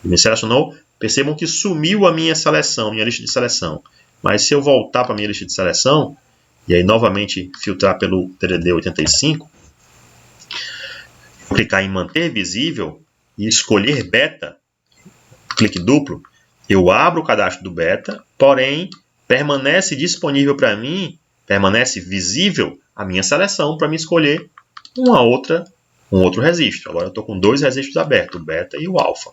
Me selecionou. Percebam que sumiu a minha seleção, minha lista de seleção. Mas se eu voltar para a minha lista de seleção, e aí novamente filtrar pelo TDD 85, vou clicar em manter visível e escolher beta, clique duplo, eu abro o cadastro do beta, porém permanece disponível para mim, permanece visível a minha seleção para me escolher um outro registro. Agora eu estou com 2 registros abertos, o beta e o alfa.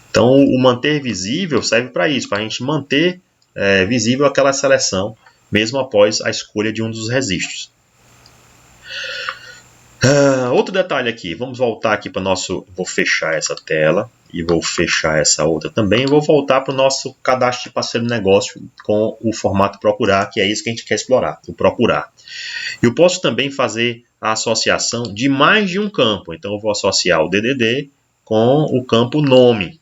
Então o manter visível serve para isso, para a gente manter visível aquela seleção, mesmo após a escolha de um dos registros. Outro detalhe aqui, vamos voltar aqui para o nosso... Vou fechar essa tela e vou fechar essa outra também. Vou voltar para o nosso cadastro de parceiro de negócio com o formato procurar, que é isso que a gente quer explorar, o procurar. Eu posso também fazer a associação de mais de um campo. Então eu vou associar o DDD com o campo nome.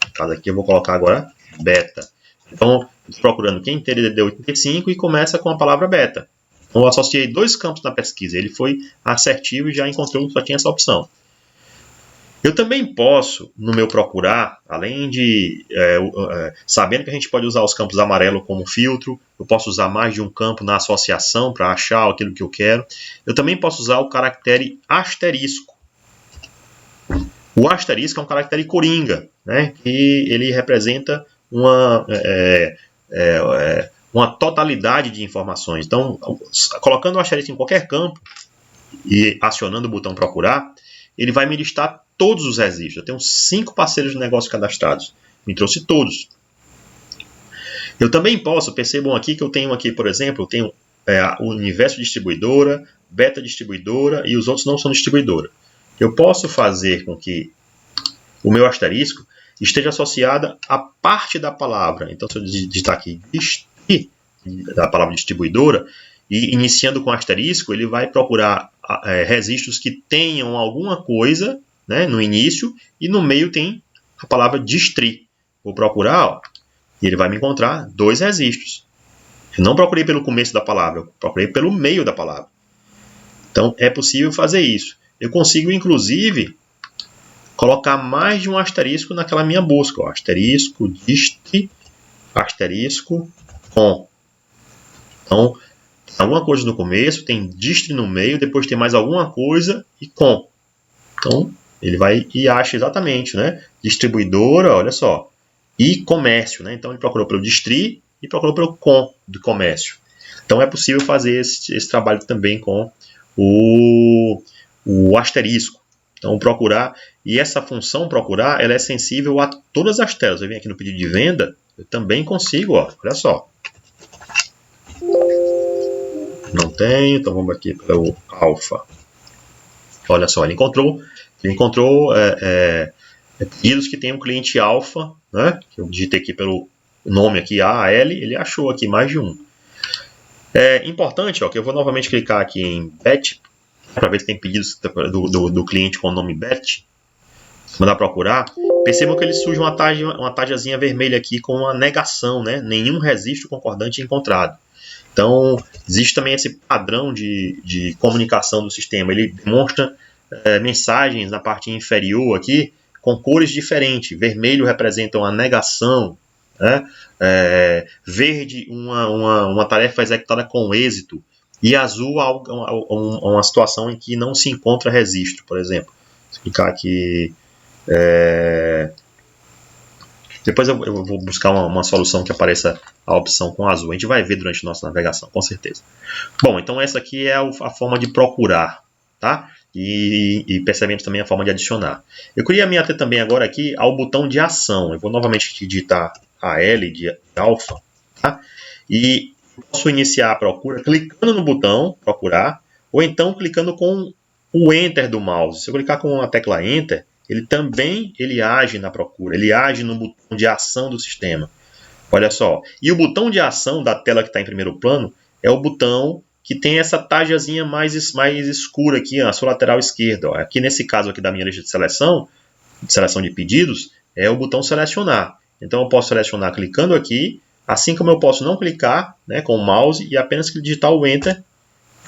No caso aqui eu vou colocar agora beta. Então, procurando quem tem DDD 85 e começa com a palavra beta. Então, eu associei 2 campos na pesquisa. Ele foi assertivo e já encontrou que só tinha essa opção. Eu também posso, no meu procurar, além de... sabendo que a gente pode usar os campos amarelo como filtro, eu posso usar mais de um campo na associação para achar aquilo que eu quero. Eu também posso usar o caractere asterisco. O asterisco é um caractere coringa, né? Que ele representa uma totalidade de informações. Então, colocando o asterisco em qualquer campo e acionando o botão procurar, ele vai me listar todos os registros. Eu tenho 5 parceiros de negócio cadastrados. Me trouxe todos. Eu também posso, percebam aqui que eu tenho aqui, por exemplo, eu tenho o universo distribuidora, beta distribuidora e os outros não são distribuidora. Eu posso fazer com que o meu asterisco esteja associada à parte da palavra. Então, se eu digitar aqui da palavra distribuidora e iniciando com asterisco, ele vai procurar registros que tenham alguma coisa, né, no início, e no meio tem a palavra distri. Vou procurar, e ele vai me encontrar 2 registros. Eu não procurei pelo começo da palavra, eu procurei pelo meio da palavra. Então, é possível fazer isso. Eu consigo, inclusive, colocar mais de um asterisco naquela minha busca. Ó, asterisco, distri, asterisco, com. Então, tem alguma coisa no começo, tem distri no meio, depois tem mais alguma coisa e com. Então, ele vai e acha exatamente, né? Distribuidora, olha só, e comércio, né? Então, ele procurou pelo distri e procurou pelo com do comércio. Então, é possível fazer esse trabalho também com o asterisco. Então, procurar, e essa função procurar, ela é sensível a todas as telas. Eu venho aqui no pedido de venda, eu também consigo, ó, olha só. Não tem, então vamos aqui para o alfa. Olha só, ele encontrou pedidos que tem um cliente alfa, né? Que eu digitei aqui pelo nome aqui, AL, ele achou aqui mais de um. É importante, ó, que eu vou novamente clicar aqui em Bet, para ver se tem pedidos do cliente com o nome Bet. Mandar procurar, percebam que ele surge uma tajazinha vermelha aqui com uma negação, né? Nenhum registro concordante encontrado. Então, existe também esse padrão de comunicação do sistema. Ele demonstra mensagens na parte inferior aqui com cores diferentes. Vermelho representa uma negação, né? Verde, uma tarefa executada com êxito. E azul, uma situação em que não se encontra registro, por exemplo. Vou clicar aqui. Depois eu vou buscar uma solução que apareça a opção com azul. A gente vai ver durante a nossa navegação, com certeza. Bom, então essa aqui é a forma de procurar, tá? E percebemos também a forma de adicionar. Eu queria me ater também agora aqui ao botão de ação. Eu vou novamente digitar AL de alfa, tá? E posso iniciar a procura clicando no botão procurar, ou então clicando com o Enter do mouse. Se eu clicar com a tecla Enter, ele também age na procura, ele age no botão de ação do sistema. Olha só, e o botão de ação da tela que está em primeiro plano é o botão que tem essa tajazinha mais escura aqui na sua lateral esquerda. Ó. Aqui nesse caso aqui da minha lista de seleção de pedidos, é o botão selecionar. Então eu posso selecionar clicando aqui, assim como eu posso não clicar, né, com o mouse e apenas digitar o Enter,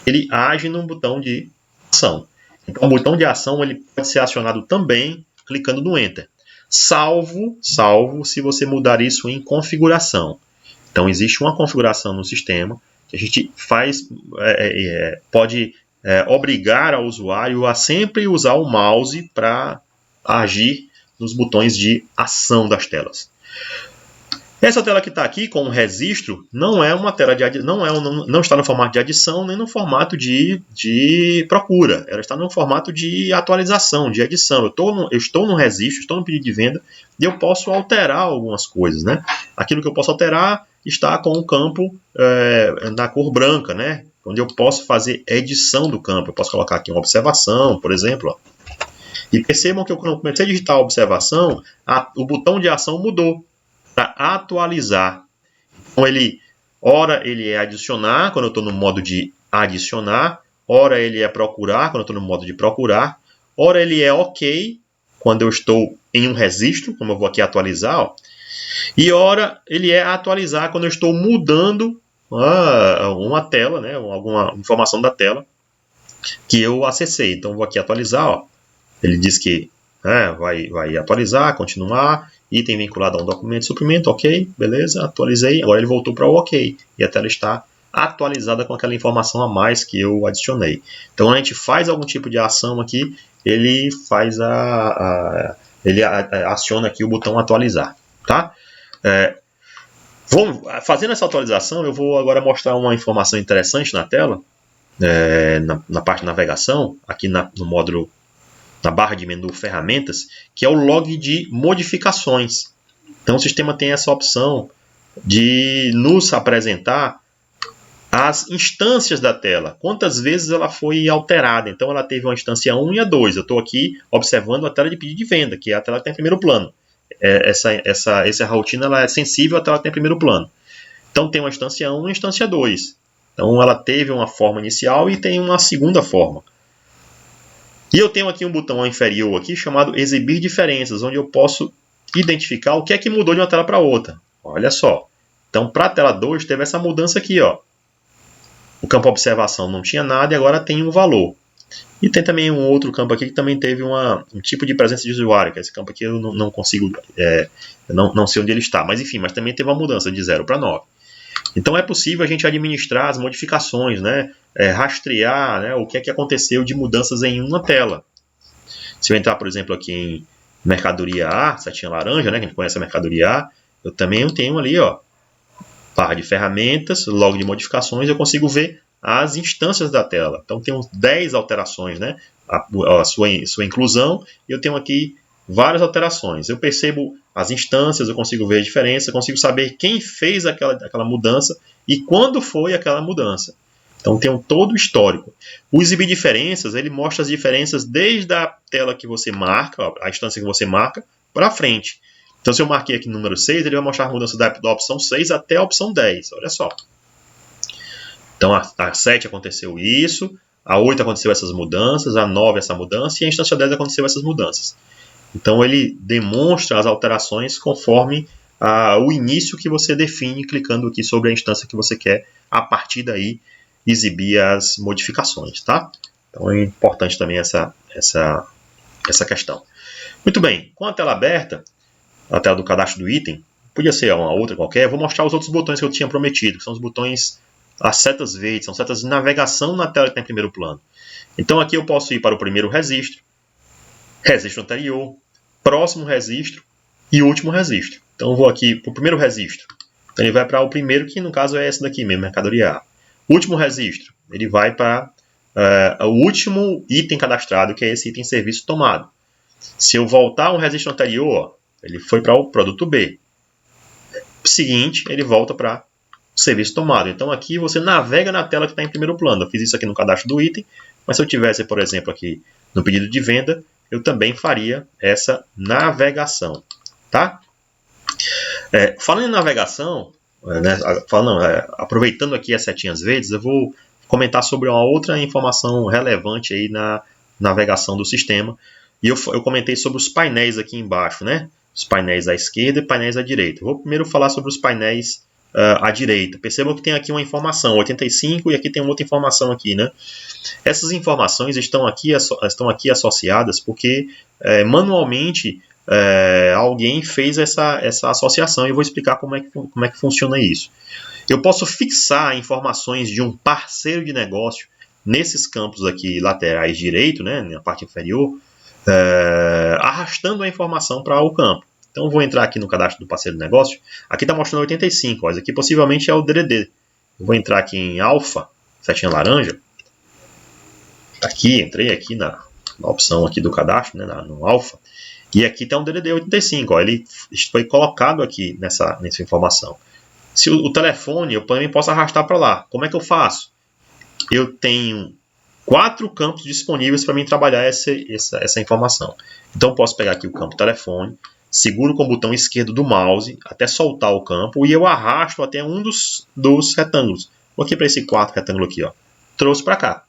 ele age no botão de ação. Então o botão de ação ele pode ser acionado também clicando no Enter. salvo se você mudar isso em configuração. Então, existe uma configuração no sistema que a gente pode obrigar ao usuário a sempre usar o mouse para agir nos botões de ação das telas. Essa tela que está aqui com o registro não é uma tela não está no formato de adição nem no formato de procura. Ela está no formato de atualização, de edição. Eu estou no registro, estou no pedido de venda e eu posso alterar algumas coisas, né? Aquilo que eu posso alterar está com o campo na cor branca, né? Onde eu posso fazer edição do campo. Eu posso colocar aqui uma observação, por exemplo. Ó. E percebam que quando eu comecei a digitar a observação, o botão de ação mudou para atualizar. Então, ora ele é adicionar, quando eu estou no modo de adicionar, ora ele é procurar, quando eu estou no modo de procurar, ora ele é OK, quando eu estou em um registro, como eu vou aqui atualizar, ó, e ora ele é atualizar quando eu estou mudando uma tela, né, alguma informação da tela que eu acessei. Então, eu vou aqui atualizar, ó. Ele diz que vai atualizar, continuar, item vinculado a um documento de suprimento, ok, beleza, atualizei, agora ele voltou para o ok, e a tela está atualizada com aquela informação a mais que eu adicionei. Então, a gente faz algum tipo de ação aqui, ele aciona aqui o botão atualizar, tá? Fazendo essa atualização, eu vou agora mostrar uma informação interessante na tela, na parte de navegação, aqui no módulo, na barra de menu ferramentas, que é o log de modificações. Então o sistema tem essa opção de nos apresentar as instâncias da tela, quantas vezes ela foi alterada. Então ela teve uma instância 1 e a 2. Eu estou aqui observando a tela de pedido de venda, que é a tela que está em primeiro plano. Essa rotina ela é sensível à tela que está em primeiro plano. Então tem uma instância 1 e uma instância 2. Então ela teve uma forma inicial e tem uma segunda forma. E eu tenho aqui um botão inferior aqui chamado exibir diferenças, onde eu posso identificar o que é que mudou de uma tela para outra. Olha só. Então, para a tela 2, teve essa mudança aqui. Ó. O campo observação não tinha nada e agora tem um valor. E tem também um outro campo aqui que também teve um tipo de presença de usuário, que esse campo aqui eu não consigo, não sei onde ele está. Mas enfim, mas também teve uma mudança de 0 para 9. Então é possível a gente administrar as modificações, né? Rastrear, né, o que é que aconteceu de mudanças em uma tela. Se eu entrar, por exemplo, aqui em mercadoria A, setinha laranja, né, que a gente conhece a mercadoria A, eu também tenho ali, ó, barra de ferramentas, log de modificações, eu consigo ver as instâncias da tela. Então tem uns 10 alterações, né, a sua inclusão, e eu tenho aqui várias alterações. Eu percebo as instâncias, eu consigo ver a diferença, eu consigo saber quem fez aquela mudança e quando foi aquela mudança. Então tem todo o histórico. O exibir diferenças, ele mostra as diferenças desde a tela que você marca, a instância que você marca, para frente. Então se eu marquei aqui no número 6, ele vai mostrar a mudança da opção 6 até a opção 10. Olha só. Então a 7 aconteceu isso, a 8 aconteceu essas mudanças, a 9 essa mudança e a instância 10 aconteceu essas mudanças. Então ele demonstra as alterações conforme o início que você define, clicando aqui sobre a instância que você quer, a partir daí exibir as modificações, tá? Então é importante também essa questão. Muito bem, com a tela aberta, a tela do cadastro do item, podia ser uma outra qualquer, eu vou mostrar os outros botões que eu tinha prometido, que são os botões, as setas verdes, são setas de navegação na tela que está em primeiro plano. Então aqui eu posso ir para o primeiro registro, registro anterior, próximo registro e último registro. Então eu vou aqui para o primeiro registro. Então ele vai para o primeiro, que no caso é esse daqui mesmo, mercadoria A. Último registro, ele vai para o último item cadastrado, que é esse item serviço tomado. Se eu voltar a um registro anterior, ó, ele foi para o produto B. Seguinte, ele volta para o serviço tomado. Então aqui você navega na tela que está em primeiro plano. Eu fiz isso aqui no cadastro do item, mas se eu tivesse, por exemplo, aqui no pedido de venda, eu também faria essa navegação. Tá? Falando em navegação, aproveitando aqui as setinhas verdes, eu vou comentar sobre uma outra informação relevante aí na navegação do sistema. E eu comentei sobre os painéis aqui embaixo, né? Os painéis à esquerda e painéis à direita. Eu vou primeiro falar sobre os painéis à direita. Percebam que tem aqui uma informação, 85, e aqui tem outra informação aqui, né? Essas informações estão aqui associadas porque manualmente alguém fez essa associação e eu vou explicar como é que funciona isso. Eu posso fixar informações de um parceiro de negócio nesses campos aqui laterais direito, né, na parte inferior, arrastando a informação para o campo. Então, eu vou entrar aqui no cadastro do parceiro de negócio. Aqui está mostrando 85. Ó, isso aqui possivelmente é o DDD. Eu vou entrar aqui em alfa, setinha laranja. Aqui, entrei aqui na opção aqui do cadastro, né, no alfa. E aqui está um DDD 85. Ó, ele foi colocado aqui nessa informação. Se o telefone, eu também posso arrastar para lá. Como é que eu faço? Eu tenho 4 campos disponíveis para mim trabalhar essa informação. Então, eu posso pegar aqui o campo telefone, seguro com o botão esquerdo do mouse até soltar o campo e eu arrasto até um dos retângulos. Vou aqui para esse quarto retângulo aqui, ó. Trouxe para cá.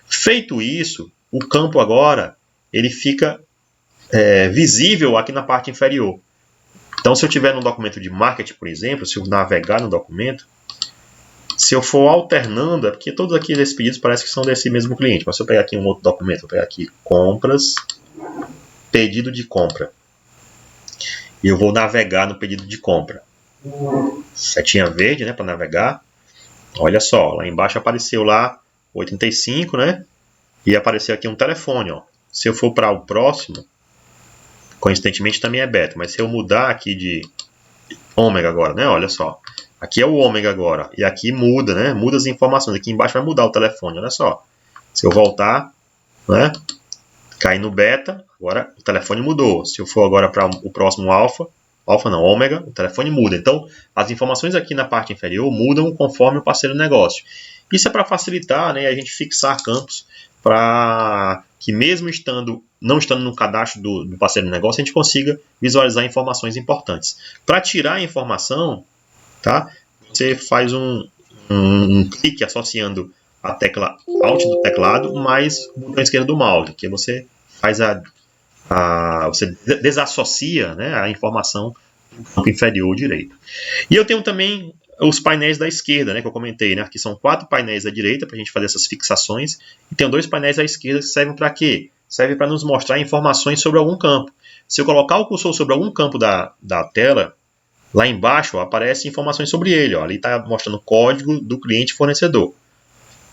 Feito isso, o campo agora ele fica visível aqui na parte inferior. Então, se eu tiver no documento de marketing, por exemplo, se eu navegar no documento, se eu for alternando, é porque todos aqui esses pedidos parecem que são desse mesmo cliente, mas se eu pegar aqui um outro documento, vou pegar aqui compras, pedido de compra. E eu vou navegar no pedido de compra. Setinha verde, né, para navegar. Olha só, lá embaixo apareceu lá 85, né? E apareceu aqui um telefone, ó. Se eu for para o próximo, coincidentemente também é beta, mas se eu mudar aqui de ômega agora, né? Olha só. Aqui é o ômega agora. E aqui muda, né? Muda as informações. Aqui embaixo vai mudar o telefone, olha só. Se eu voltar, né? Cair no beta, agora o telefone mudou. Se eu for agora para o próximo alfa não, ômega, o telefone muda. Então, as informações aqui na parte inferior mudam conforme o parceiro do negócio. Isso é para facilitar, né, a gente fixar campos para que mesmo não estando no cadastro do parceiro do negócio, a gente consiga visualizar informações importantes. Para tirar a informação, tá, você faz um clique associando a tecla Alt do teclado mais o botão esquerdo do mouse, que você faz você desassocia, né, a informação do campo inferior direito. E eu tenho também os painéis da esquerda, né, que eu comentei, né, aqui são 4 painéis da direita para a gente fazer essas fixações, e tenho 2 painéis da esquerda que servem para quê? Serve para nos mostrar informações sobre algum campo. Se eu colocar o cursor sobre algum campo da tela, lá embaixo aparecem informações sobre ele. Ó. Ali está mostrando o código do cliente fornecedor.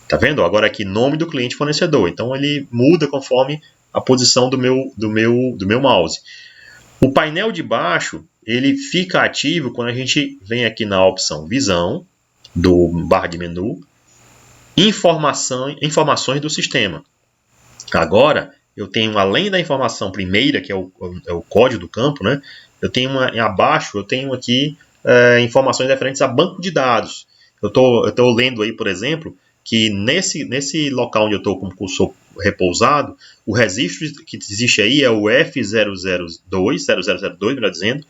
Tá vendo? Agora aqui, nome do cliente fornecedor. Então, ele muda conforme a posição do meu mouse. O painel de baixo, ele fica ativo quando a gente vem aqui na opção Visão, do barra de menu, Informações do sistema. Agora, eu tenho, além da informação primeira, que é o código do campo, né? Eu tenho abaixo, eu tenho aqui informações referentes a banco de dados. Eu tô lendo aí, por exemplo, que nesse local onde eu estou com o cursor repousado, o registro que existe aí é o F002, melhor dizendo,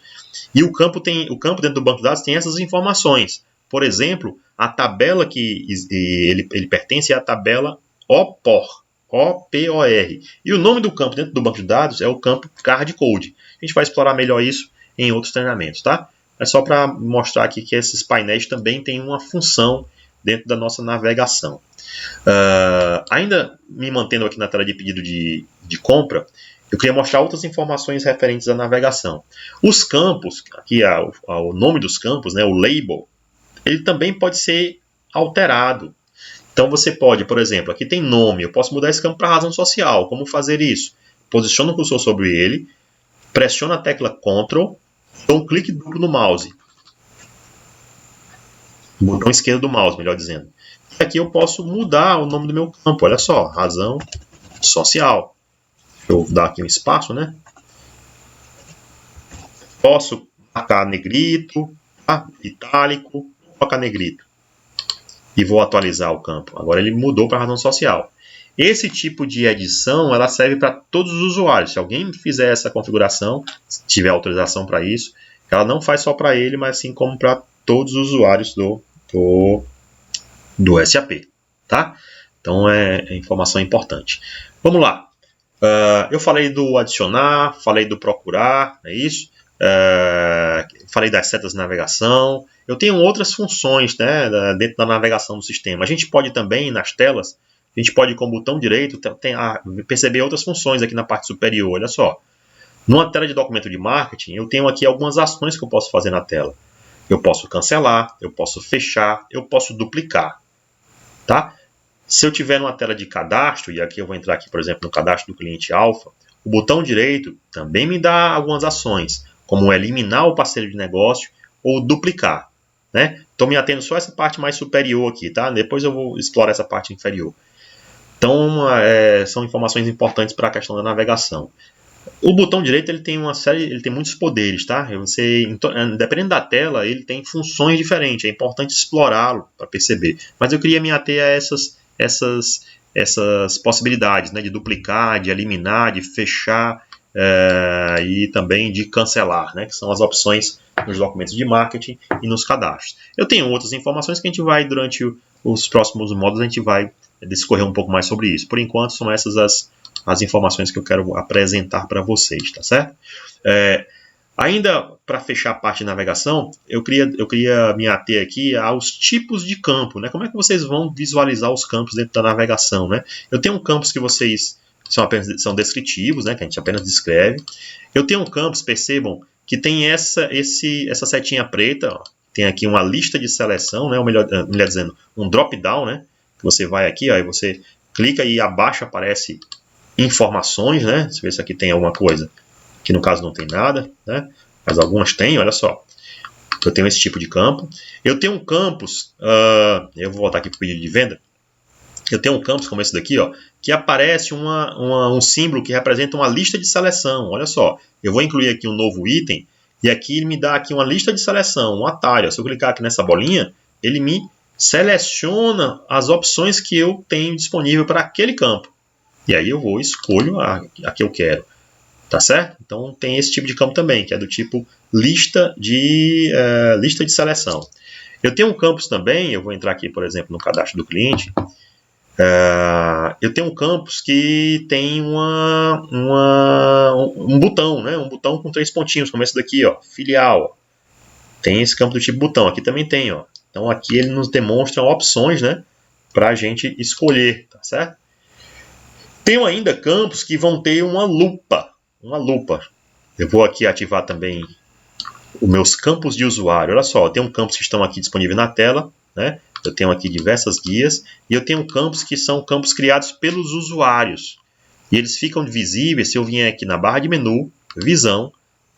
e o campo dentro do banco de dados tem essas informações. Por exemplo, a tabela que ele pertence é a tabela OPOR. O-P-O-R. E o nome do campo dentro do banco de dados é o campo Card Code. A gente vai explorar melhor isso em outros treinamentos, tá? É só para mostrar aqui que esses painéis também têm uma função dentro da nossa navegação. Ainda me mantendo aqui na tela de pedido de compra, eu queria mostrar outras informações referentes à navegação. Os campos, aqui o nome dos campos, né, o label, ele também pode ser alterado. Então você pode, por exemplo, aqui tem nome, eu posso mudar esse campo para razão social. Como fazer isso? Posiciono o cursor sobre ele, pressiono a tecla Ctrl, dou um clique duplo no mouse. Botão esquerdo do mouse, melhor dizendo. E aqui eu posso mudar o nome do meu campo, olha só, razão social. Deixa eu dar aqui um espaço, né? Posso marcar negrito, itálico, vou colocar negrito. E vou atualizar o campo. Agora ele mudou para razão social. Esse tipo de edição ela serve para todos os usuários. Se alguém fizer essa configuração, se tiver autorização para isso, ela não faz só para ele, mas sim como para todos os usuários do SAP. Tá? Então é informação importante. Vamos lá. Eu falei do adicionar, falei do procurar, é isso? Falei das setas de navegação. Eu tenho outras funções, né, dentro da navegação do sistema. A gente pode também, nas telas, a gente pode com o botão direito perceber outras funções aqui na parte superior. Olha só. Numa tela de documento de marketing, eu tenho aqui algumas ações que eu posso fazer na tela. Eu posso cancelar, eu posso fechar, eu posso duplicar. Tá? Se eu tiver numa tela de cadastro, e aqui eu vou entrar aqui, por exemplo, no cadastro do cliente alfa, o botão direito também me dá algumas ações, como eliminar o parceiro de negócio ou duplicar. Né? Estou me atendo só a essa parte mais superior aqui, tá? Depois eu vou explorar essa parte inferior. Então, são informações importantes para a questão da navegação. O botão direito ele tem uma série, ele tem muitos poderes, tá? Dependendo da tela, ele tem funções diferentes. É importante explorá-lo para perceber. Mas eu queria me ater a essas possibilidades, né? De duplicar, de eliminar, de fechar e também de cancelar, né? Que são as opções nos documentos de marketing e nos cadastros. Eu tenho outras informações que a gente vai, durante os próximos módulos, a gente vai discorrer um pouco mais sobre isso. Por enquanto, são essas as informações que eu quero apresentar para vocês, tá certo? Ainda para fechar a parte de navegação, eu queria me ater aqui aos tipos de campo, né? Como é que vocês vão visualizar os campos dentro da navegação, né? Eu tenho campos que vocês são descritivos, né? Que a gente apenas descreve. Eu tenho campos, percebam, que tem essa setinha preta, ó. Tem aqui uma lista de seleção, né? Ou melhor dizendo, um drop-down, né? Que você vai aqui, ó, e você clica e abaixo aparece informações, né? Deixa eu ver se aqui tem alguma coisa. Aqui no caso não tem nada, né? Mas algumas tem, olha só. Eu tenho esse tipo de campo. Eu tenho campos, eu vou voltar aqui para o pedido de venda. Eu tenho um campus como esse daqui, ó, que aparece um símbolo que representa uma lista de seleção. Olha só, eu vou incluir aqui um novo item e aqui ele me dá aqui uma lista de seleção, um atalho. Se eu clicar aqui nessa bolinha, ele me seleciona as opções que eu tenho disponível para aquele campo. E aí eu vou escolho a que eu quero. Tá certo? Então tem esse tipo de campo também, que é do tipo lista de seleção. Eu tenho um campus também, eu vou entrar aqui, por exemplo, no cadastro do cliente. Eu tenho um campus que tem um botão, né? Um botão com 3 pontinhos, como esse daqui, ó, filial. Ó. Tem esse campo do tipo botão, aqui também tem. Ó. Então aqui ele nos demonstra opções, né? Para a gente escolher, tá certo? Tenho ainda campos que vão ter uma lupa. Eu vou aqui ativar também os meus campos de usuário. Olha só, tem um campos que estão aqui disponíveis na tela, né? Eu tenho aqui diversas guias e eu tenho campos que são campos criados pelos usuários. E eles ficam visíveis se eu vier aqui na barra de menu, visão,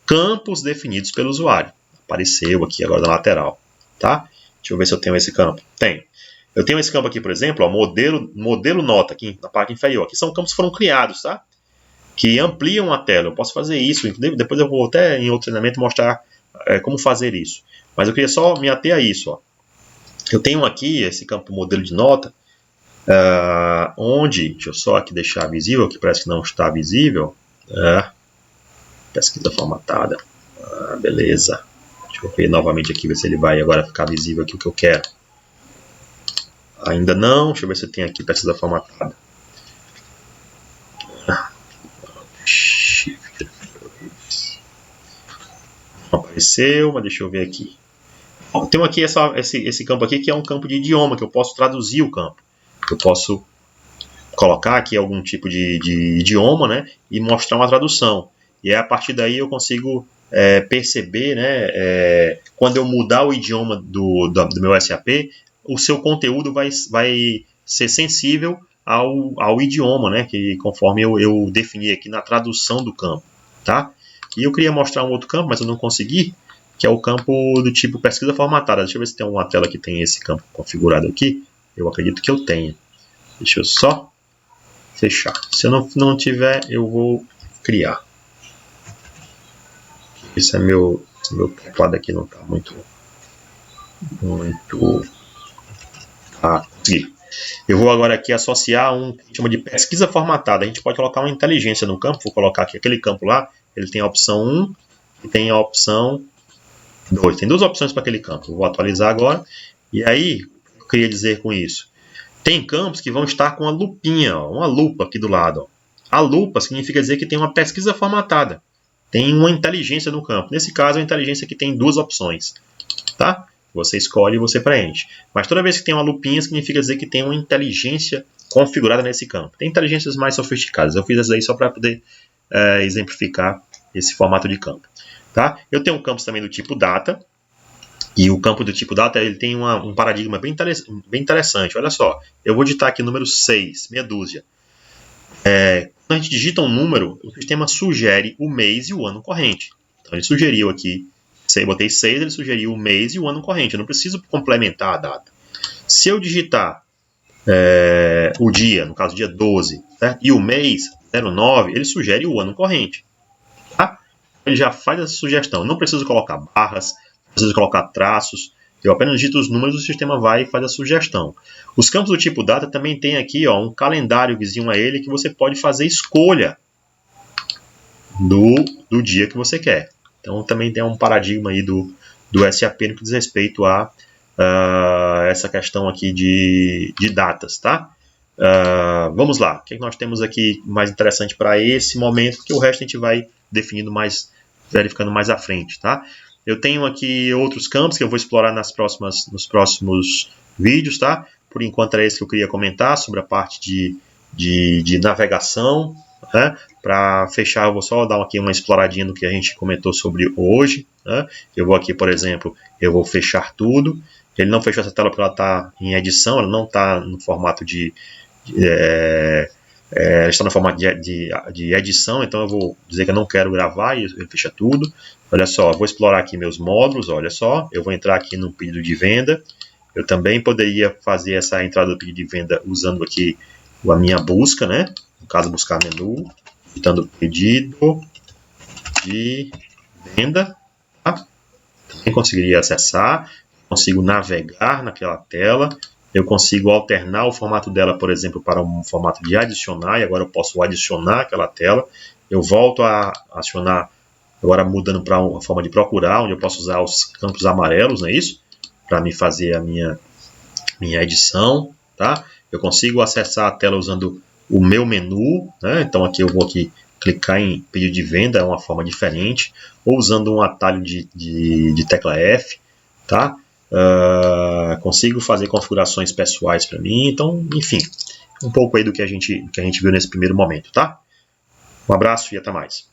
campos definidos pelo usuário. Apareceu aqui agora na lateral, tá? Deixa eu ver se eu tenho esse campo. Tenho. Eu tenho esse campo aqui, por exemplo, ó, modelo nota, aqui na parte inferior. Aqui são campos que foram criados, tá? Que ampliam a tela. Eu posso fazer isso. Depois eu vou até em outro treinamento mostrar como fazer isso. Mas eu queria só me ater a isso. Ó. Eu tenho aqui esse campo modelo de nota, onde, deixa eu só aqui deixar visível, que parece que não está visível. Pesquisa formatada. Beleza. Deixa eu ver novamente aqui, ver se ele vai agora ficar visível aqui o que eu quero. Ainda não. Deixa eu ver se tem aqui pesquisa formatada. Não apareceu, mas deixa eu ver aqui. Tem aqui esse campo aqui que é um campo de idioma, que eu posso traduzir o campo. Eu posso colocar aqui algum tipo de idioma, né, e mostrar uma tradução. E aí, a partir daí eu consigo perceber, né, quando eu mudar o idioma do meu SAP, o seu conteúdo vai ser sensível ao idioma, né, que conforme eu defini aqui na tradução do campo. Tá? E eu queria mostrar um outro campo, mas eu não consegui, que é o campo do tipo pesquisa formatada. Deixa eu ver se tem uma tela que tem esse campo configurado aqui. Eu acredito que eu tenha. Deixa eu só fechar. Se eu não tiver, eu vou criar. Esse é meu teclado aqui, não está muito. Consegui. Eu vou agora aqui associar um que chama de pesquisa formatada. A gente pode colocar uma inteligência no campo. Vou colocar aqui aquele campo lá. Ele tem a opção 1 e tem a opção 2. Tem 2 opções para aquele campo. Eu vou atualizar agora. E aí, o que eu queria dizer com isso? Tem campos que vão estar com uma lupinha, ó, uma lupa aqui do lado. Ó. A lupa significa dizer que tem uma pesquisa formatada. Tem uma inteligência no campo. Nesse caso, a inteligência que tem 2 opções. Tá? Você escolhe e você preenche. Mas toda vez que tem uma lupinha, significa dizer que tem uma inteligência configurada nesse campo. Tem inteligências mais sofisticadas. Eu fiz essa aí só para poder exemplificar esse formato de campo. Tá? Eu tenho campos também do tipo data, e o campo do tipo data ele tem um paradigma bem interessante. Olha só, eu vou digitar aqui o número 6, meia dúzia. Quando a gente digita um número, o sistema sugere o mês e o ano corrente. Então ele sugeriu aqui, eu botei 6, ele sugeriu o mês e o ano corrente. Eu não preciso complementar a data. Se eu digitar o dia, no caso dia 12, certo? E o mês, 09, ele sugere o ano corrente. Tá? Ele já faz essa sugestão. Não preciso colocar barras, não preciso colocar traços. Eu apenas digito os números, o sistema vai e faz a sugestão. Os campos do tipo data também tem aqui um calendário vizinho a ele que você pode fazer escolha do dia que você quer. Então também tem um paradigma aí do SAP no que diz respeito a essa questão aqui de datas, tá? Vamos lá, o que nós temos aqui mais interessante para esse momento, porque o resto a gente vai definindo verificando mais à frente, tá? Eu tenho aqui outros campos que eu vou explorar nos próximos vídeos, tá? Por enquanto era esse que eu queria comentar sobre a parte de navegação, né? Para fechar, eu vou só dar aqui uma exploradinha no que a gente comentou sobre hoje, né? Eu vou aqui, por exemplo, eu vou fechar tudo. Ele não fechou essa tela porque ela está em edição, ela não está no formato está no formato de edição, então eu vou dizer que eu não quero gravar e ele fecha tudo. Olha só, vou explorar aqui meus módulos, olha só, eu vou entrar aqui no pedido de venda. Eu também poderia fazer essa entrada do pedido de venda usando aqui a minha busca, né? No caso, buscar menu, digitando pedido de venda. Tá? Também conseguiria acessar, consigo navegar naquela tela. Eu consigo alternar o formato dela, por exemplo, para um formato de adicionar, e agora eu posso adicionar aquela tela. Eu volto a acionar, agora mudando para uma forma de procurar, onde eu posso usar os campos amarelos, não é isso? Para me fazer a minha edição, tá? Eu consigo acessar a tela usando o meu menu, né? Então aqui eu vou clicar em pedido de venda, é uma forma diferente, ou usando um atalho de tecla F, tá? Consigo fazer configurações pessoais para mim, então, enfim, um pouco aí do que a gente viu nesse primeiro momento, tá? Um abraço e até mais.